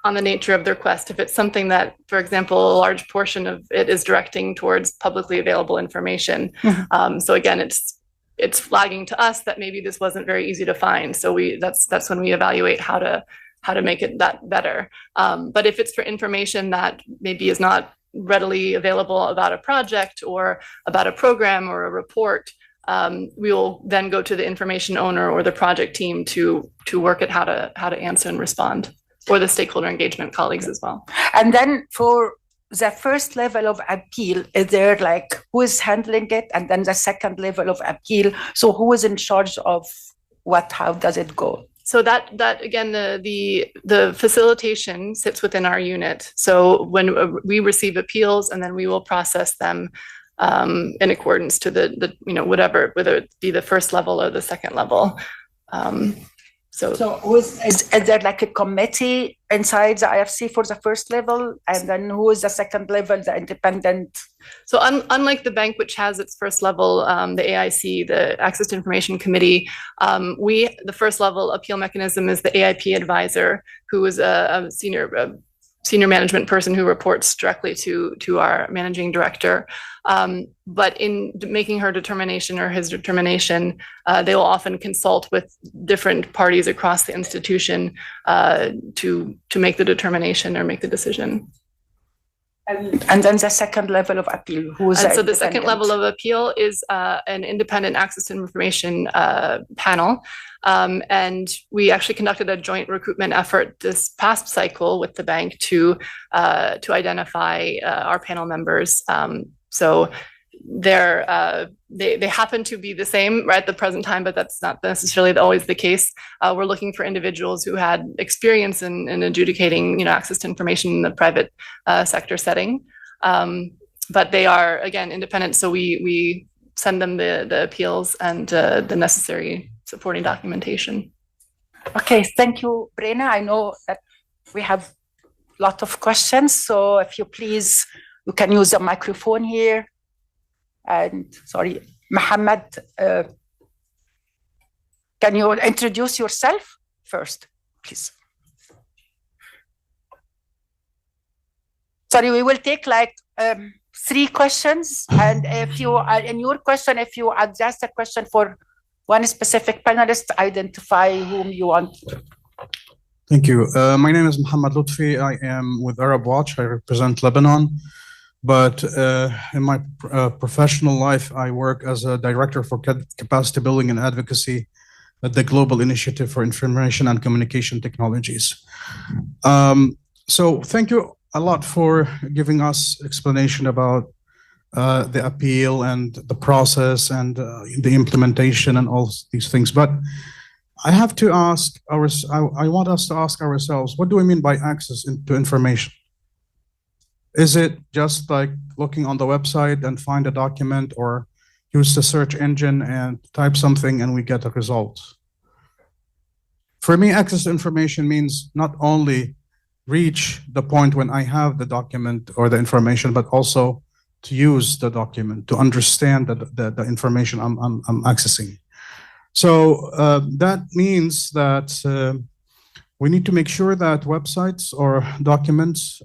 on the nature of the request. If it's something that, for example, a large portion of it is directing towards publicly available information. So again, it's flagging to us that maybe this wasn't very easy to find. So that's when we evaluate how to make it that better. But if it's for information that maybe is not readily available about a project or about a program or a report, we will then go to the information owner or the project team to work at how to answer and respond, or the stakeholder engagement colleagues as well. And then for the first level of appeal, is there like who is handling it? And then the second level of appeal, so who is in charge of what? How does it go? So that again, the facilitation sits within our unit. So when we receive appeals, and then we will process them in accordance to the whatever, whether it be the first level or the second level. So is there like a committee inside the IFC for the first level, and then who is the second level, the independent? So unlike the bank, which has its first level, the AIC, the Access to Information Committee, the first level appeal mechanism is the AIP advisor, who is a senior management person who reports directly to our managing director. But in making her determination or his determination, they will often consult with different parties across the institution to make the determination or make the decision. And then the second level of appeal, who is so the second level of appeal is an independent access to information panel. And we actually conducted a joint recruitment effort this past cycle with the bank to identify our panel members. So they happen to be the same right at the present time, but that's not necessarily always the case. We're looking for individuals who had experience in adjudicating, access to information in the private sector setting. But they are, again, independent. So we send them the appeals and the necessary supporting documentation. Okay, thank you, Brena. I know that we have a lot of questions, so if you please, you can use the microphone here. And sorry, Mohammed, can you introduce yourself first, please? Sorry, we will take like 3 questions, and if you are in your question, if you address the question for one specific panelist, identify whom you want. Thank you. My name is Mohammed Lutfi. I am with Arab Watch. I represent Lebanon. But in my professional life, I work as a director for capacity building and advocacy at the Global Initiative for Information and Communication Technologies. So thank you a lot for giving us explanation about the appeal and the process and the implementation and all these things. But I have to ask I want us to ask ourselves, what do we mean by access to information? Is it just like looking on the website and find a document, or use the search engine and type something and we get a result? For me, access to information means not only reach the point when I have the document or the information, but also to use the document, to understand the information I'm accessing. So that means that we need to make sure that websites or documents,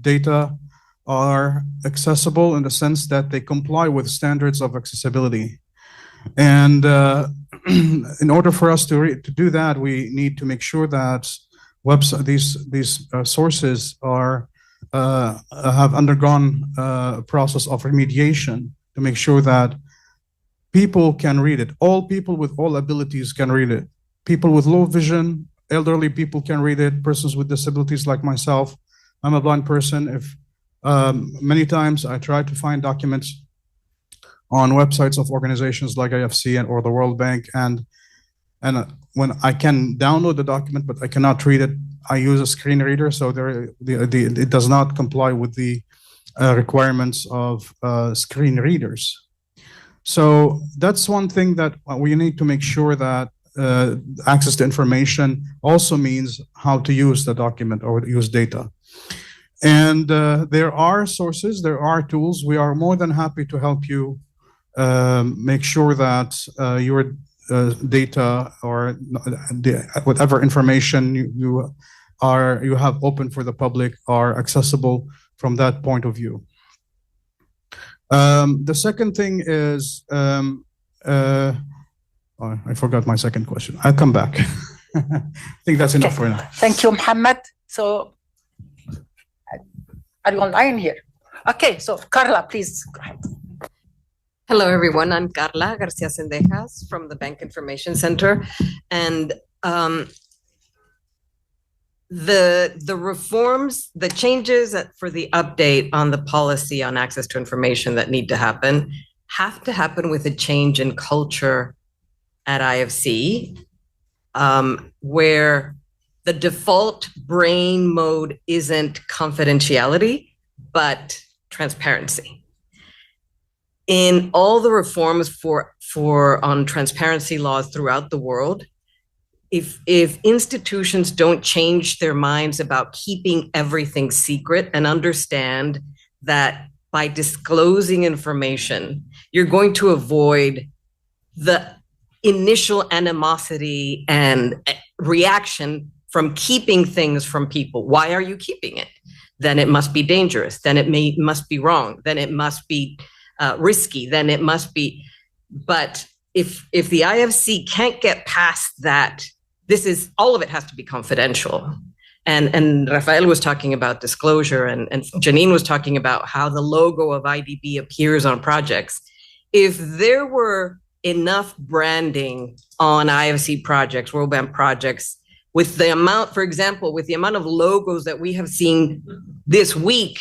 data are accessible in the sense that they comply with standards of accessibility. And in order for us to do that, we need to make sure that these sources have undergone a process of remediation to make sure that people can read it. All people with all abilities can read it. People with low vision, elderly people can read it. Persons with disabilities like myself, I'm a blind person. If many times I try to find documents on websites of organizations like IFC or the World Bank, and when I can download the document but I cannot read it, I use a screen reader, so it does not comply with the requirements of screen readers. So that's one thing that we need to make sure that access to information also means how to use the document or use data. And there are sources, there are tools. We are more than happy to help you make sure that your data or whatever information you you have open for the public are accessible from that point of view. The second thing is, I forgot my second question. I'll come back. I think that's enough for now. Thank you, Muhammad. So, are you online here? Okay, so Carla, please go ahead. Hello, everyone. I'm Carla Garcia Sendejas from the Bank Information Center. And the reforms, the changes for the update on the policy on access to information that need to happen have to happen with a change in culture at IFC, where the default brain mode isn't confidentiality, but transparency. In all the reforms on transparency laws throughout the world, if institutions don't change their minds about keeping everything secret and understand that by disclosing information, you're going to avoid the initial animosity and reaction from keeping things from people. Why are you keeping it? Then it must be dangerous. Then it must be wrong. Then it must be risky. Then it must be. But if the IFC can't get past that, all of it has to be confidential. And Rafael was talking about disclosure, and Janine was talking about how the logo of IDB appears on projects. If there were enough branding on IFC projects, World Bank projects, with the amount, for example, with the amount of logos that we have seen this week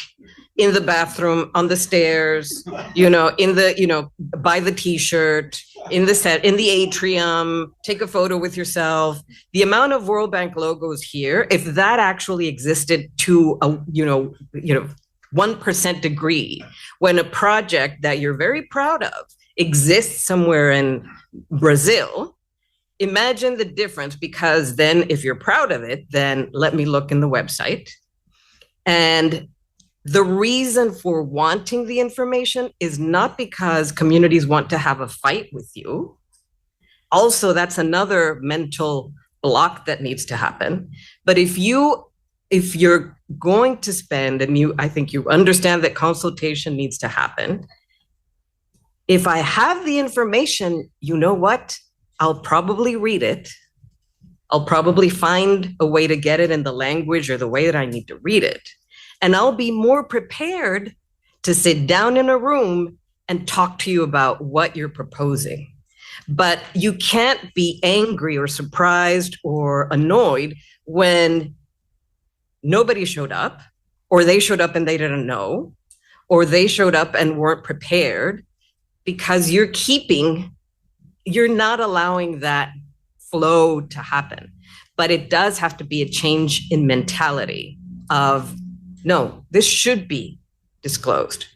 in the bathroom, on the stairs, buy the T-shirt, in the set, in the atrium, take a photo with yourself. The amount of World Bank logos here, if that actually existed to a 1% degree, when a project that you're very proud of exists somewhere in Brazil, imagine the difference, because then if you're proud of it, then let me look in the website. And the reason for wanting the information is not because communities want to have a fight with you. Also, that's another mental block that needs to happen. But if you're going to spend, and I think you understand that consultation needs to happen. If I have the information, you know what? I'll probably read it. I'll probably find a way to get it in the language or the way that I need to read it. And I'll be more prepared to sit down in a room and talk to you about what you're proposing. But you can't be angry or surprised or annoyed when nobody showed up, or they showed up and they didn't know, or they showed up and weren't prepared, because you're not allowing that flow to happen. But it does have to be a change in mentality of, no, this should be disclosed.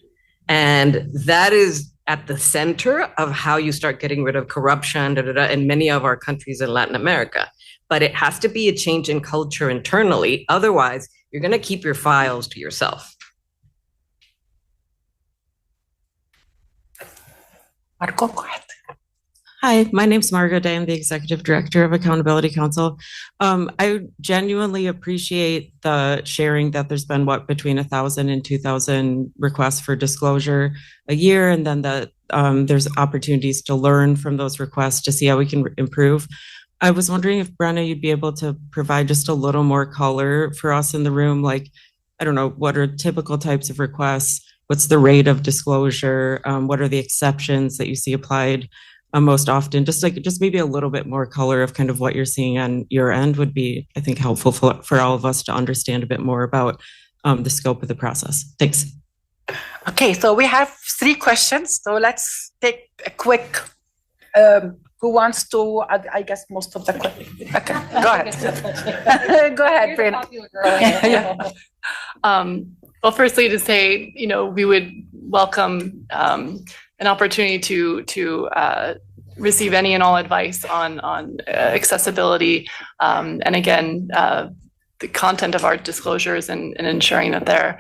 And that is at the center of how you start getting rid of corruption in many of our countries in Latin America. But it has to be a change in culture internally. Otherwise, you're going to keep your files to yourself. Marco, go ahead. Hi, my name's Margo Day. I'm the Executive Director of Accountability Council. I genuinely appreciate the sharing that there's been between 1,000 and 2,000 requests for disclosure a year, and then that there's opportunities to learn from those requests to see how we can improve. I was wondering if, Brenna, you'd be able to provide just a little more color for us in the room, like, I don't know, what are typical types of requests? What's the rate of disclosure? What are the exceptions that you see applied most often? Just maybe a little bit more color of kind of what you're seeing on your end would be, I think, helpful for all of us to understand a bit more about the scope of the process. Thanks. Okay, so we have 3 questions. So let's take a quick, who wants to, I guess most of the questions. Okay, go ahead. Go ahead, Brent. Well, firstly, to say, we would welcome an opportunity to receive any and all advice on accessibility, and again, the content of our disclosures and ensuring that they're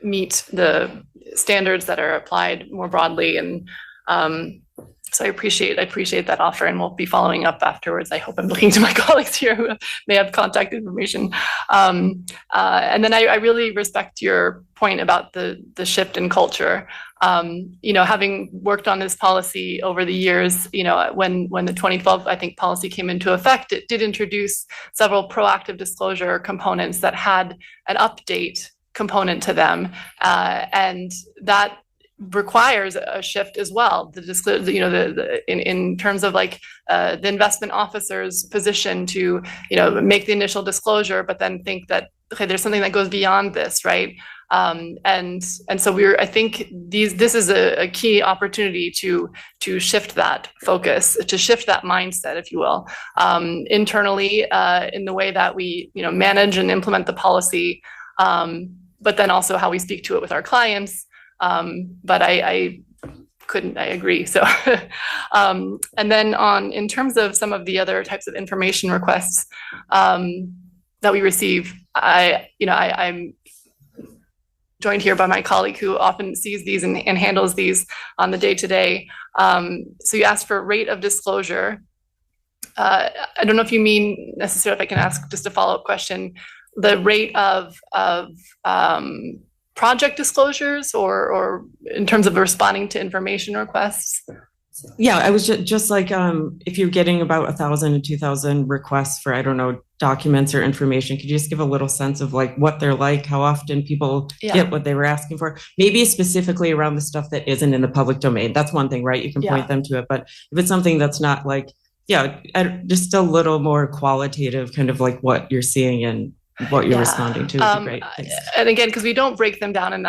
meet the standards that are applied more broadly. And So I appreciate that offer, and we'll be following up afterwards. I hope I'm looking to my colleagues here who may have contact information. And then I really respect your point about the shift in culture. Having worked on this policy over the years, when the 2012, I think, policy came into effect, it did introduce several proactive disclosure components that had an update component to them, and that requires a shift as well. In terms of like the investment officer's position to make the initial disclosure, but then think that okay, there's something that goes beyond this, right? And so I think this is a key opportunity to shift that focus, to shift that mindset, if you will, internally in the way that we manage and implement the policy, but then also how we speak to it with our clients. But I agree. So, and then in terms of some of the other types of information requests that we receive, I'm joined here by my colleague who often sees these and handles these on the day-to-day. So you asked for rate of disclosure. I don't know if you mean necessarily, if I can ask just a follow-up question, the rate of project disclosures or in terms of responding to information requests? Yeah, I was just like, if you're getting about 1,000 and 2,000 requests for, I don't know, documents or information, could you just give a little sense of like what they're like, how often people get what they were asking for? Maybe specifically around the stuff that isn't in the public domain. That's one thing, right? You can point them to it. But if it's something that's not like, just a little more qualitative, kind of like what you're seeing and what you're responding to would be great. Thanks. And again, because we don't break them down in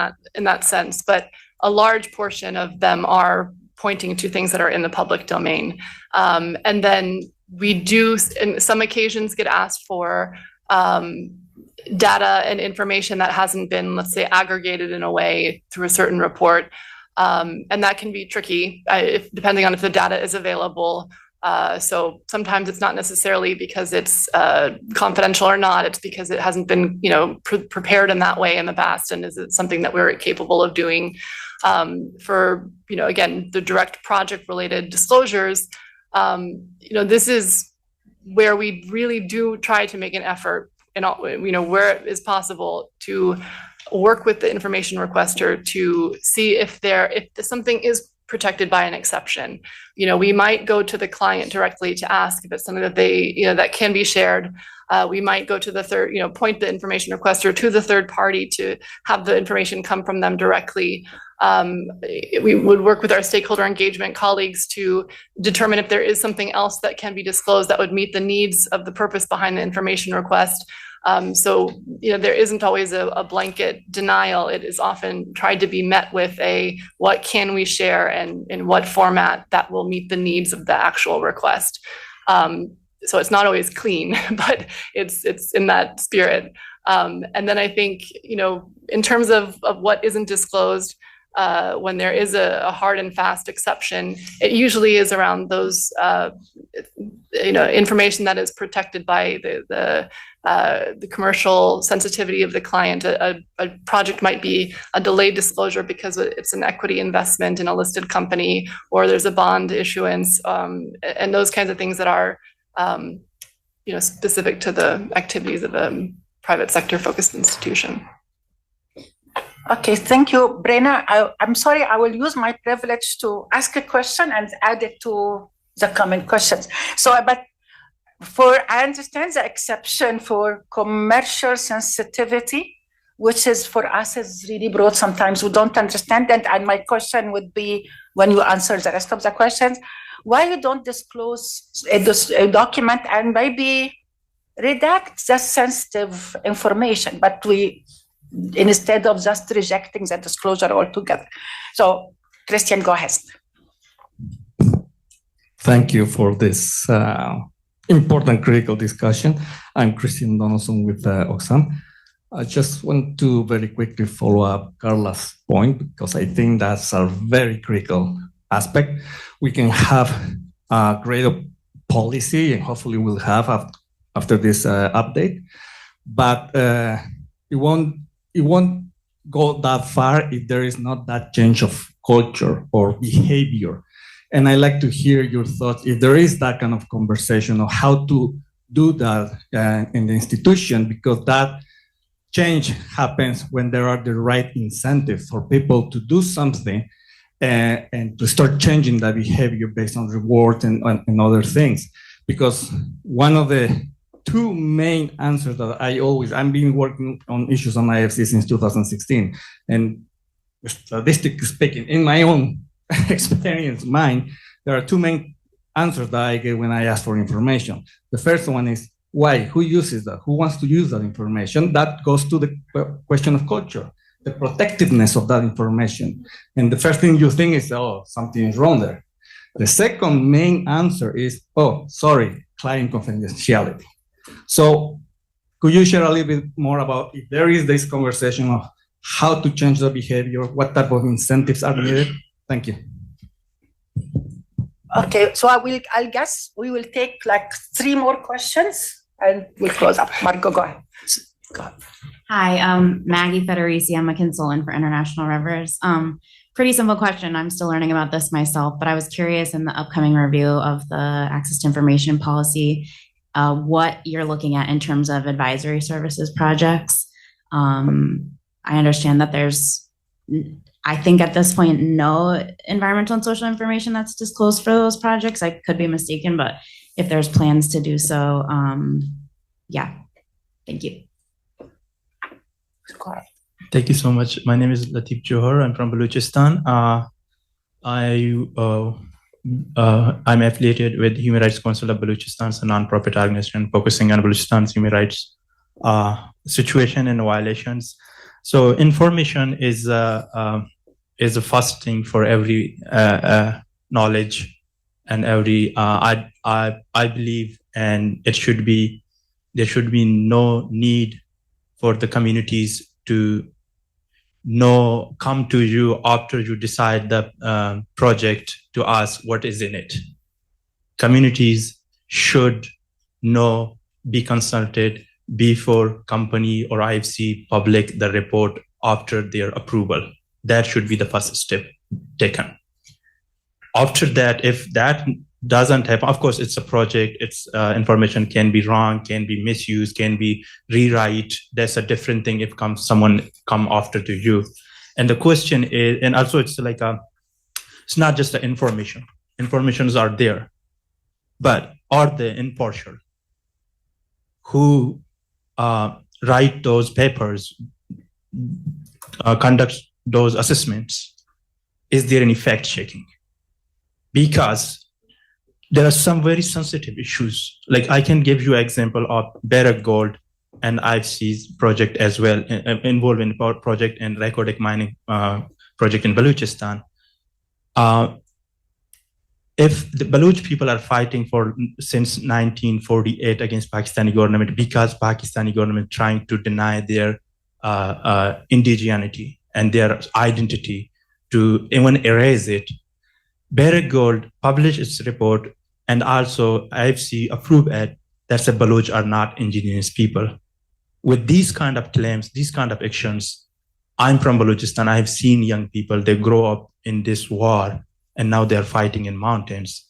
that sense, but a large portion of them are pointing to things that are in the public domain. And then we do, in some occasions, get asked for data and information that hasn't been, let's say, aggregated in a way through a certain report. And that can be tricky, depending on if the data is available. So sometimes it's not necessarily because it's confidential or not, it's because it hasn't been, prepared in that way in the past. And is it something that we're capable of doing for, again, the direct project related disclosures? This is where we really do try to make an effort in all, where it is possible to work with the information requester to see if something is protected by an exception. We might go to the client directly to ask if it's something that they, that can be shared. We might go to the third, point the information requester to the third party to have the information come from them directly. We would work with our stakeholder engagement colleagues to determine if there is something else that can be disclosed that would meet the needs of the purpose behind the information request. So, there isn't always a blanket denial. It is often tried to be met with what can we share and in what format that will meet the needs of the actual request. So it's not always clean, but it's in that spirit. And then I think, in terms of what isn't disclosed, when there is a hard and fast exception, it usually is around those, information that is protected by the commercial sensitivity of the client. A project might be a delayed disclosure because it's an equity investment in a listed company, or there's a bond issuance, and those kinds of things that are, specific to the activities of a private sector focused institution. Okay, thank you, Brenna. I'm sorry, I will use my privilege to ask a question and add it to the common questions. But I understand the exception for commercial sensitivity, which is for us is really broad. Sometimes we don't understand it. And my question would be, when you answer the rest of the questions, why you don't disclose a document and maybe redact the sensitive information, but instead of just rejecting the disclosure altogether. So, Christian, go ahead. Thank you for this important critical discussion. I'm Christian Donaldson with Oxfam. I just want to very quickly follow up Carla's point, because I think that's a very critical aspect. We can have a greater policy, and hopefully we'll have after this update, but it won't go that far if there is not that change of culture or behavior. And I like to hear your thoughts if there is that kind of conversation of how to do that in the institution, because that change happens when there are the right incentives for people to do something and to start changing that behavior based on reward and other things. Because one of the two main answers that I've been working on issues on IFC since 2016, and statistically speaking, in my own experience, there are two main answers that I get when I ask for information. The first one is why? Who uses that? Who wants to use that information? That goes to the question of culture, the protectiveness of that information. And the first thing you think is, oh, something is wrong there. The second main answer is, oh, sorry, client confidentiality. So could you share a little bit more about if there is this conversation of how to change the behavior, what type of incentives are needed? Thank you. Okay, so I'll guess we will take like 3 more questions and we'll close up. Marco, go ahead. Hi, Maggie Federici. I'm a consultant for International Rivers. Pretty simple question. I'm still learning about this myself, but I was curious in the upcoming review of the access to information policy, what you're looking at in terms of advisory services projects. I understand that there's, I think at this point, no environmental and social information that's disclosed for those projects. I could be mistaken, but if there's plans to do so, yeah, thank you. Thank you so much. My name is Latif Johar. I'm from Balochistan. I'm affiliated with Human Rights Council of Balochistan, a non-profit organization focusing on Balochistan's human rights situation and violations. So information is a first thing for every knowledge and every. I believe, and there should be no need for the communities to come to you after you decide the project to ask what is in it. Communities should know, be consulted before company or IFC public the report after their approval. That should be the first step taken. After that, if that doesn't happen, of course, it's a project, it's information can be wrong, can be misused, can be rewrite. That's a different thing if someone come after to you. And the question is, and also it's like it's not just the information. Informations are there, but are they impartial? Who write those papers, conduct those assessments? Is there any fact checking? Because there are some very sensitive issues. Like I can give you an example of Barrick Gold and IFC's project as well, involved in power project and rhyodic mining project in Balochistan. If the Baloch people are fighting since 1948 against Pakistani government because Pakistani government trying to deny their indigeneity and their identity to even erase it, Barrick Gold published its report and also IFC approved it that the Baloch are not indigenous people. With these kind of claims, these kind of actions, I'm from Balochistan. I have seen young people, they grow up in this war and now they're fighting in mountains.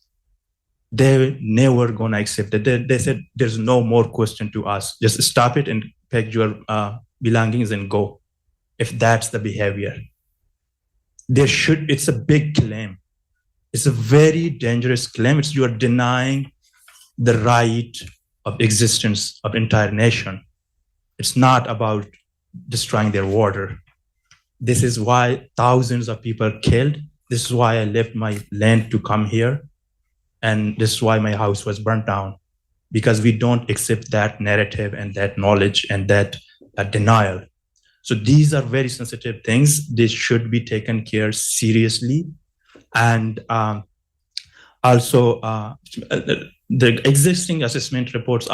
They're never gonna accept it. They said, there's no more question to ask. Just stop it and pack your belongings and go. If that's the behavior. It's a big claim. It's a very dangerous claim. You are denying the right of existence of entire nation. It's not about destroying their water. This is why thousands of people are killed. This is why I left my land to come here. And this is why my house was burnt down, because we don't accept that narrative and that knowledge and that denial. So these are very sensitive things. They should be taken care seriously. And also the existing assessment reports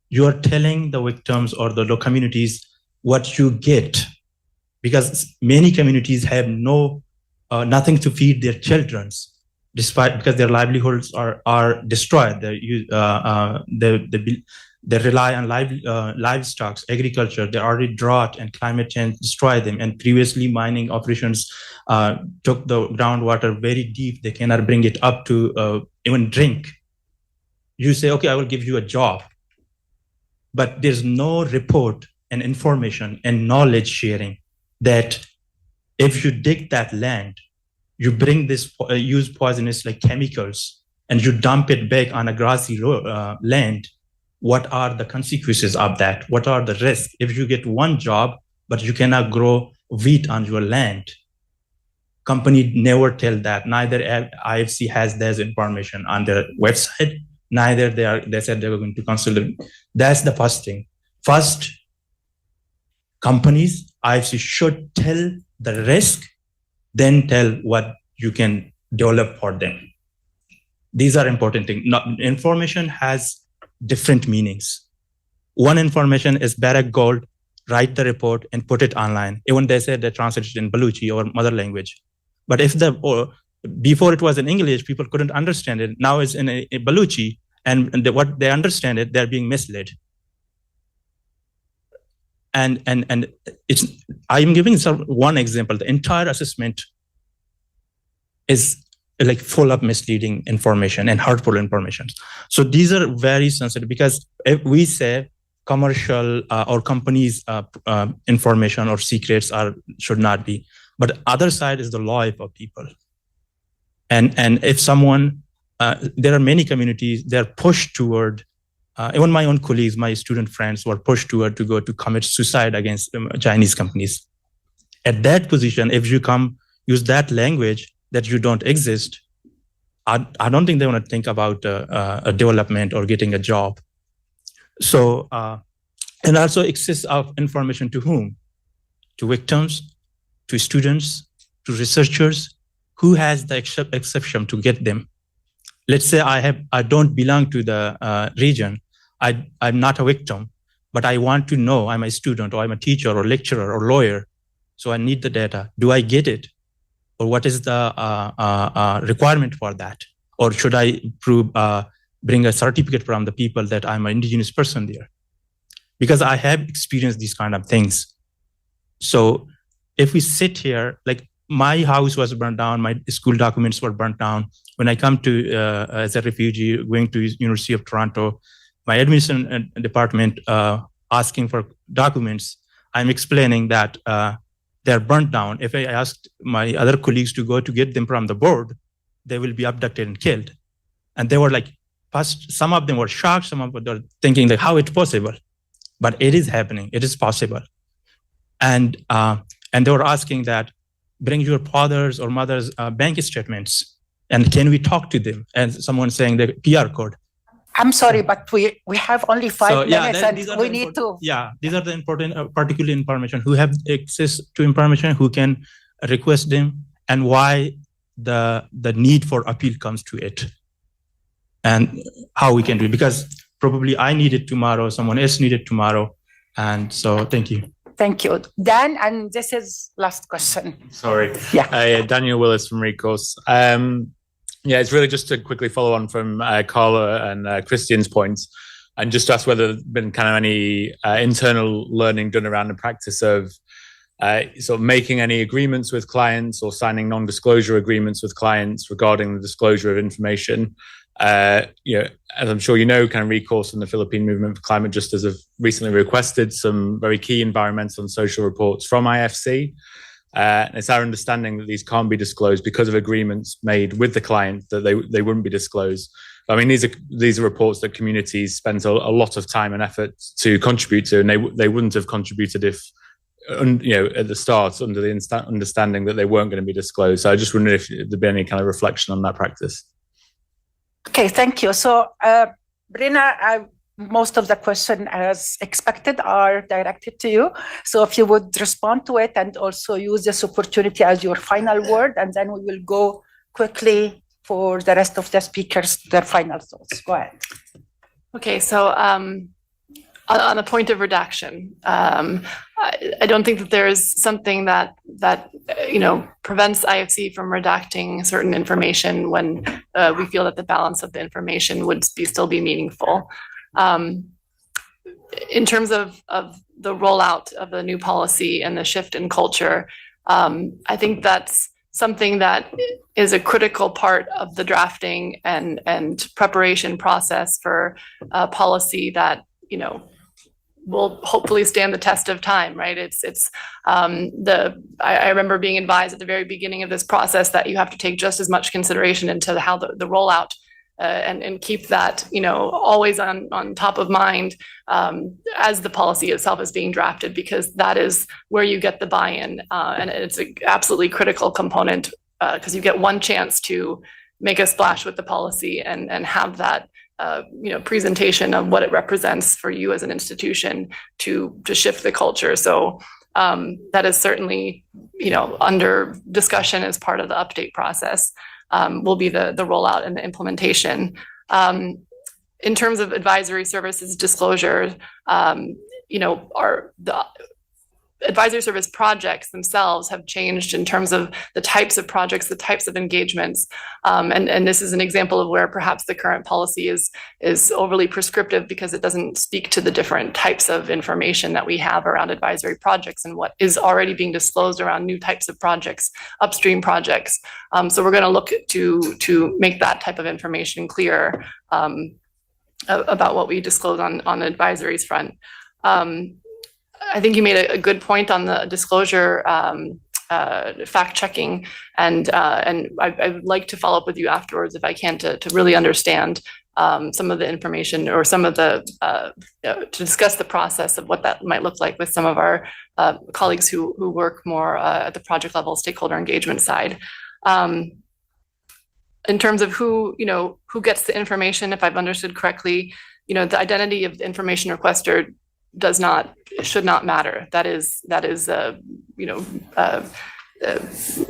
you are telling the victims or the communities what you get, because many communities have nothing to feed their children. despite because their livelihoods are destroyed. They rely on livestock, agriculture. They're already drought and climate change destroy them. And previously, mining operations took the groundwater very deep. They cannot bring it up to even drink. You say, okay, I will give you a job. But there's no report and information and knowledge sharing that if you dig that land, you bring this, use poisonous like chemicals, and you dump it back on a grassy land, what are the consequences of that? What are the risks? If you get one job, but you cannot grow wheat on your land, company never tell that. Neither IFC has this information on their website, neither they said they were going to consider. That's the first thing. First, companies, IFC should tell the risk, then tell what you can develop for them. These are important things. Information has different meanings. One information is Barrack Gold, write the report and put it online. Even they said they translated in Baluchi or mother language. But if before it was in English, people couldn't understand it. Now it's in a Baluchi, and what they understand it, they're being misled. And it's, I'm giving one example. The entire assessment is like full of misleading information and hurtful information. So these are very sensitive, because if we say commercial or companies information or secrets should not be, but other side is the life of people. And if someone, there are many communities, they're pushed toward, even my own colleagues, my student friends were pushed toward to go to commit suicide against Chinese companies. At that position, if you use that language that you don't exist, I don't think they want to think about a development or getting a job. So, and also access of information to whom? To victims, to students, to researchers. Who has the exception to get them? Let's say I don't belong to the region. I'm not a victim, but I want to know I'm a student or I'm a teacher or lecturer or lawyer. So I need the data. Do I get it? Or what is the requirement for that? Or should I bring a certificate from the people that I'm an indigenous person there? Because I have experienced these kind of things. So if we sit here, like my house was burned down, my school documents were burnt down. When I come to, as a refugee, going to University of Toronto, my admission department asking for documents, I'm explaining that they're burnt down. If I asked my other colleagues to go to get them from the board, they will be abducted and killed. And they were like, some of them were shocked, some of them were thinking like, how it's possible? But it is happening, it is possible. And they were asking that, bring your father's or mother's bank statements, and can we talk to them? And someone saying the PR code. I'm sorry, but we have only 5 minutes, and we need to. Yeah, these are the important, particular information. Who have access to information, who can request them, and why the need for appeal comes to it, and how we can do it. Because probably I need it tomorrow, someone else need it tomorrow, and so thank you. Thank you, Dan. And this is last question. Sorry. Yeah. Daniel Willis from Recourse. Yeah, it's really just to quickly follow on from Carla and Christian's points, and just ask whether there's been kind of any internal learning done around the practice of sort of making any agreements with clients or signing non-disclosure agreements with clients regarding the disclosure of information. As I'm sure you know, kind of Recourse and the Philippine Movement for Climate Justice have recently requested some very key environmental and social reports from IFC. And it's our understanding that these can't be disclosed because of agreements made with the client that they wouldn't be disclosed. I mean, these are reports that communities spent a lot of time and effort to contribute to, and they wouldn't have contributed if, at the start under the understanding that they weren't going to be disclosed. So I just wondered if there'd be any kind of reflection on that practice. Okay, thank you. So, Brina, most of the questions, as expected, are directed to you. So if you would respond to it and also use this opportunity as your final word, and then we will go quickly for the rest of the speakers, their final thoughts. Go ahead. Okay, so on the point of redaction, I don't think that there is something that prevents IFC from redacting certain information when we feel that the balance of the information would still be meaningful. In terms of the rollout of the new policy and the shift in culture, I think that's something that is a critical part of the drafting and preparation process for a policy that will hopefully stand the test of time, right? I remember being advised at the very beginning of this process that you have to take just as much consideration into how the rollout and keep that always on top of mind as the policy itself is being drafted, because that is where you get the buy-in, and it's an absolutely critical component because you get one chance to make a splash with the policy and have that presentation of what it represents for you as an institution to shift the culture. So that is certainly under discussion as part of the update process. Will be the rollout and the implementation. In terms of advisory services disclosure, the advisory service projects themselves have changed in terms of the types of projects, the types of engagements. And this is an example of where perhaps the current policy is overly prescriptive because it doesn't speak to the different types of information that we have around advisory projects and what is already being disclosed around new types of projects, upstream projects. So we're going to look to make that type of information clear about what we disclose on the advisories front. I think you made a good point on the disclosure fact checking, and I would like to follow up with you afterwards if I can to really understand some of the information or some of the to discuss the process of what that might look like with some of our colleagues who work more at the project level stakeholder engagement side. In terms of who gets the information, if I've understood correctly, the identity of the information requester should not matter. That is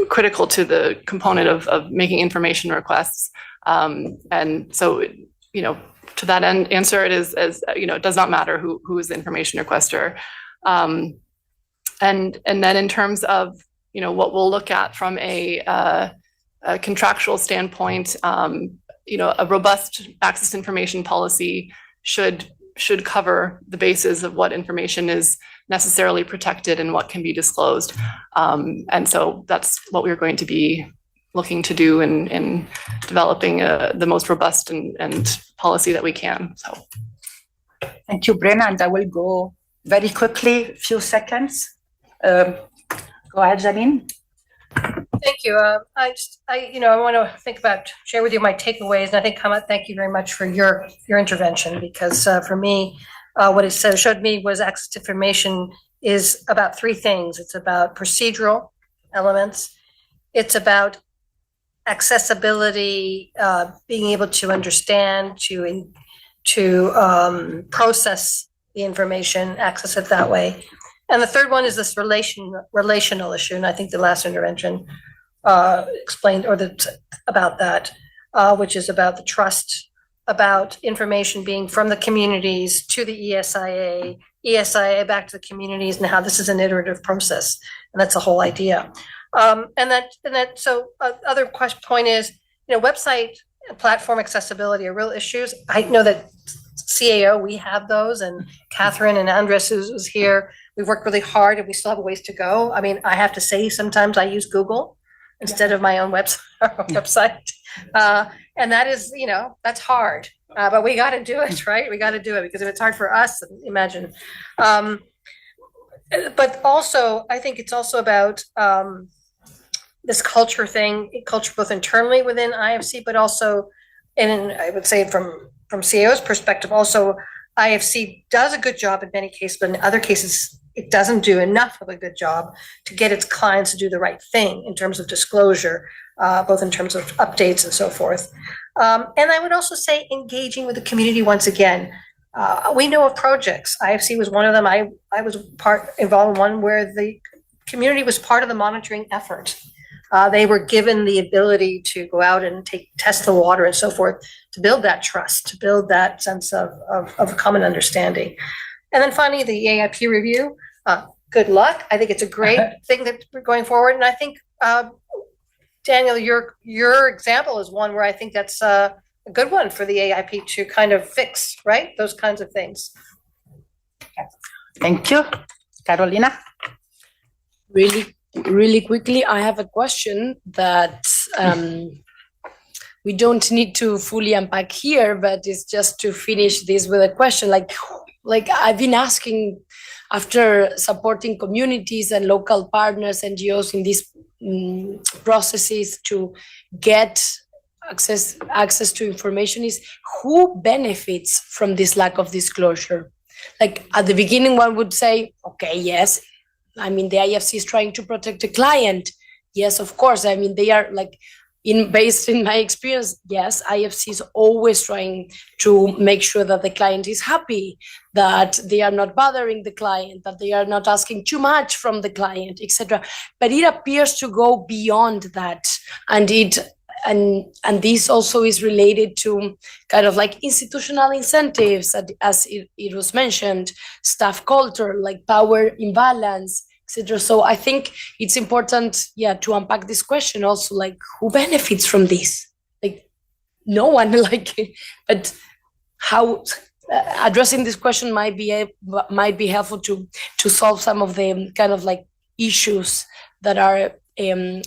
critical to the component of making information requests. And so, to that end, answer it is it does not matter who is the information requester. And then in terms of what we'll look at from a contractual standpoint, a robust access to information policy should cover the basis of what information is necessarily protected and what can be disclosed. And so that's what we're going to be looking to do in developing the most robust and policy that we can. So, thank you, Brenna. And I will go very quickly, few seconds. Go ahead, Janine. Thank you. I want to share with you my takeaways, and I think, Hamad, thank you very much for your intervention, because for me, what it showed me was access to information is about three things. It's about procedural elements. It's about accessibility, being able to understand, to process the information, access it that way. And the third one is this relational issue, and I think the last intervention explained about that, which is about the trust, about information being from the communities to the ESIA back to the communities, and how this is an iterative process, and that's the whole idea. Other point is, website and platform accessibility are real issues. I know that CAO, we have those, and Catherine and Andres who's here, we've worked really hard and we still have a ways to go. I mean, I have to say, sometimes I use Google instead of my own website. And that is, that's hard, but we got to do it, right? We got to do it, because if it's hard for us, imagine. But also, I think it's also about this culture both internally within IFC, but also, and I would say from CAO's perspective, also IFC does a good job in many cases, but in other cases, it doesn't do enough of a good job to get its clients to do the right thing in terms of disclosure, both in terms of updates and so forth. And I would also say engaging with the community once again. We know of projects. IFC was one of them. I was involved in one where the community was part of the monitoring effort. They were given the ability to go out and test the water and so forth, to build that trust, to build that sense of a common understanding. And then finally, the AIP review. Good luck. I think it's a great thing that we're going forward. And I think, Daniel, your example is one where I think that's a good one for the AIP to kind of fix, right? Those kinds of things. Thank you. Carolina? Really quickly, I have a question that we don't need to fully unpack here, but it's just to finish this with a question. Like I've been asking, after supporting communities and local partners, NGOs in these processes to get access to information, is who benefits from this lack of disclosure? Like at the beginning, one would say, okay, yes, I mean, the IFC is trying to protect the client. Yes, of course. I mean, they are like, based in my experience, yes, IFC is always trying to make sure that the client is happy, that they are not bothering the client, that they are not asking too much from the client, etc. But it appears to go beyond that, and this also is related to kind of like institutional incentives, as it was mentioned, staff culture, like power imbalance, etc. So I think it's important, to unpack this question also, like who benefits from this? Like no one, but how addressing this question might be helpful to solve some of the kind of like issues that are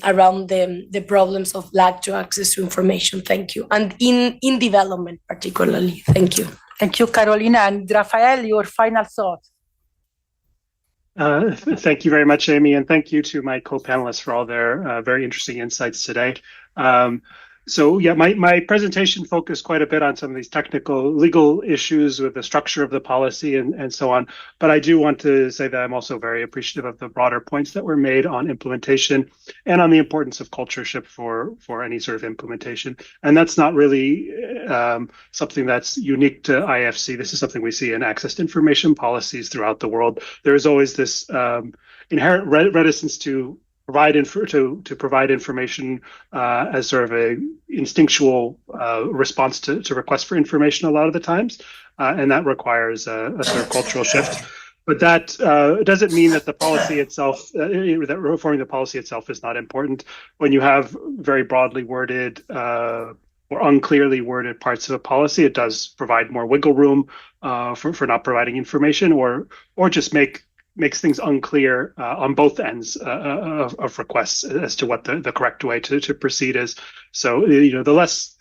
around the problems of lack to access to information. Thank you. And in development particularly. Thank you. Thank you, Carolina. And Rafael, your final thoughts. Thank you very much, Amy, and thank you to my co-panelists for all their very interesting insights today. My presentation focused quite a bit on some of these technical legal issues with the structure of the policy and so on. But I do want to say that I'm also very appreciative of the broader points that were made on implementation and on the importance of cultureship for any sort of implementation. And that's not really something that's unique to IFC. This is something we see in access to information policies throughout the world. There is always this inherent reticence to provide information as sort of a instinctual response to requests for information a lot of the times, and that requires a sort of cultural shift. But that doesn't mean that the policy itself, that reforming the policy itself is not important. When you have very broadly worded or unclearly worded parts of a policy, it does provide more wiggle room for not providing information, or just makes things unclear on both ends of requests as to what the correct way to proceed is. So, the less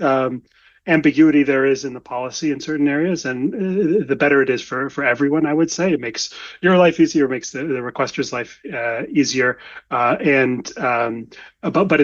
ambiguity there is in the policy in certain areas, and the better it is for everyone, I would say. It makes your life easier, makes the requester's life easier, but it's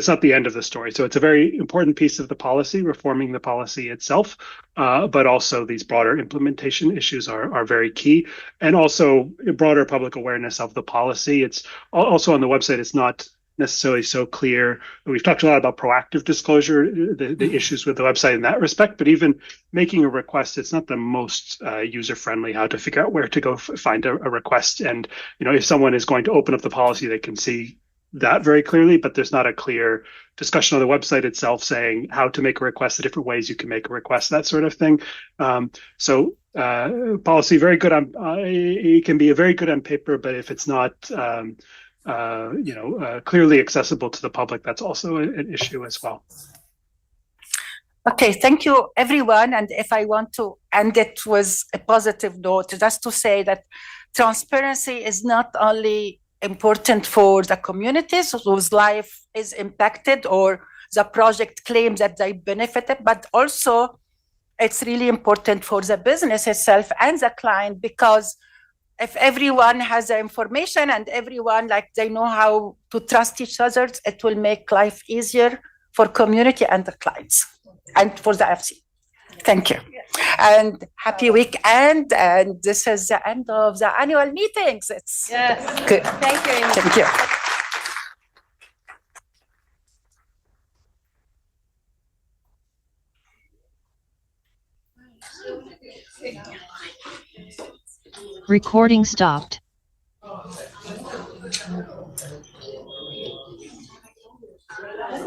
not the end of the story. So it's a very important piece of the policy, reforming the policy itself, but also these broader implementation issues are very key, and also broader public awareness of the policy. It's also on the website. It's not necessarily so clear. We've talked a lot about proactive disclosure, the issues with the website in that respect, but even making a request, it's not the most user-friendly how to figure out where to go find a request. And, if someone is going to open up the policy, they can see that very clearly, but there's not a clear discussion on the website itself saying how to make a request, the different ways you can make a request, that sort of thing. Policy, very good on, it can be very good on paper, but if it's not clearly accessible to the public, that's also an issue as well. Okay, thank you, everyone. And if I want to end it with a positive note, just to say that transparency is not only important for the communities whose life is impacted or the project claims that they benefited, but also it's really important for the business itself and the client, because if everyone has the information and everyone, they know how to trust each other, it will make life easier for community and the clients and for the IFC. Thank you. And happy weekend. And this is the end of the annual meetings. It's good. Thank you, Amy. Thank you. Recording stopped.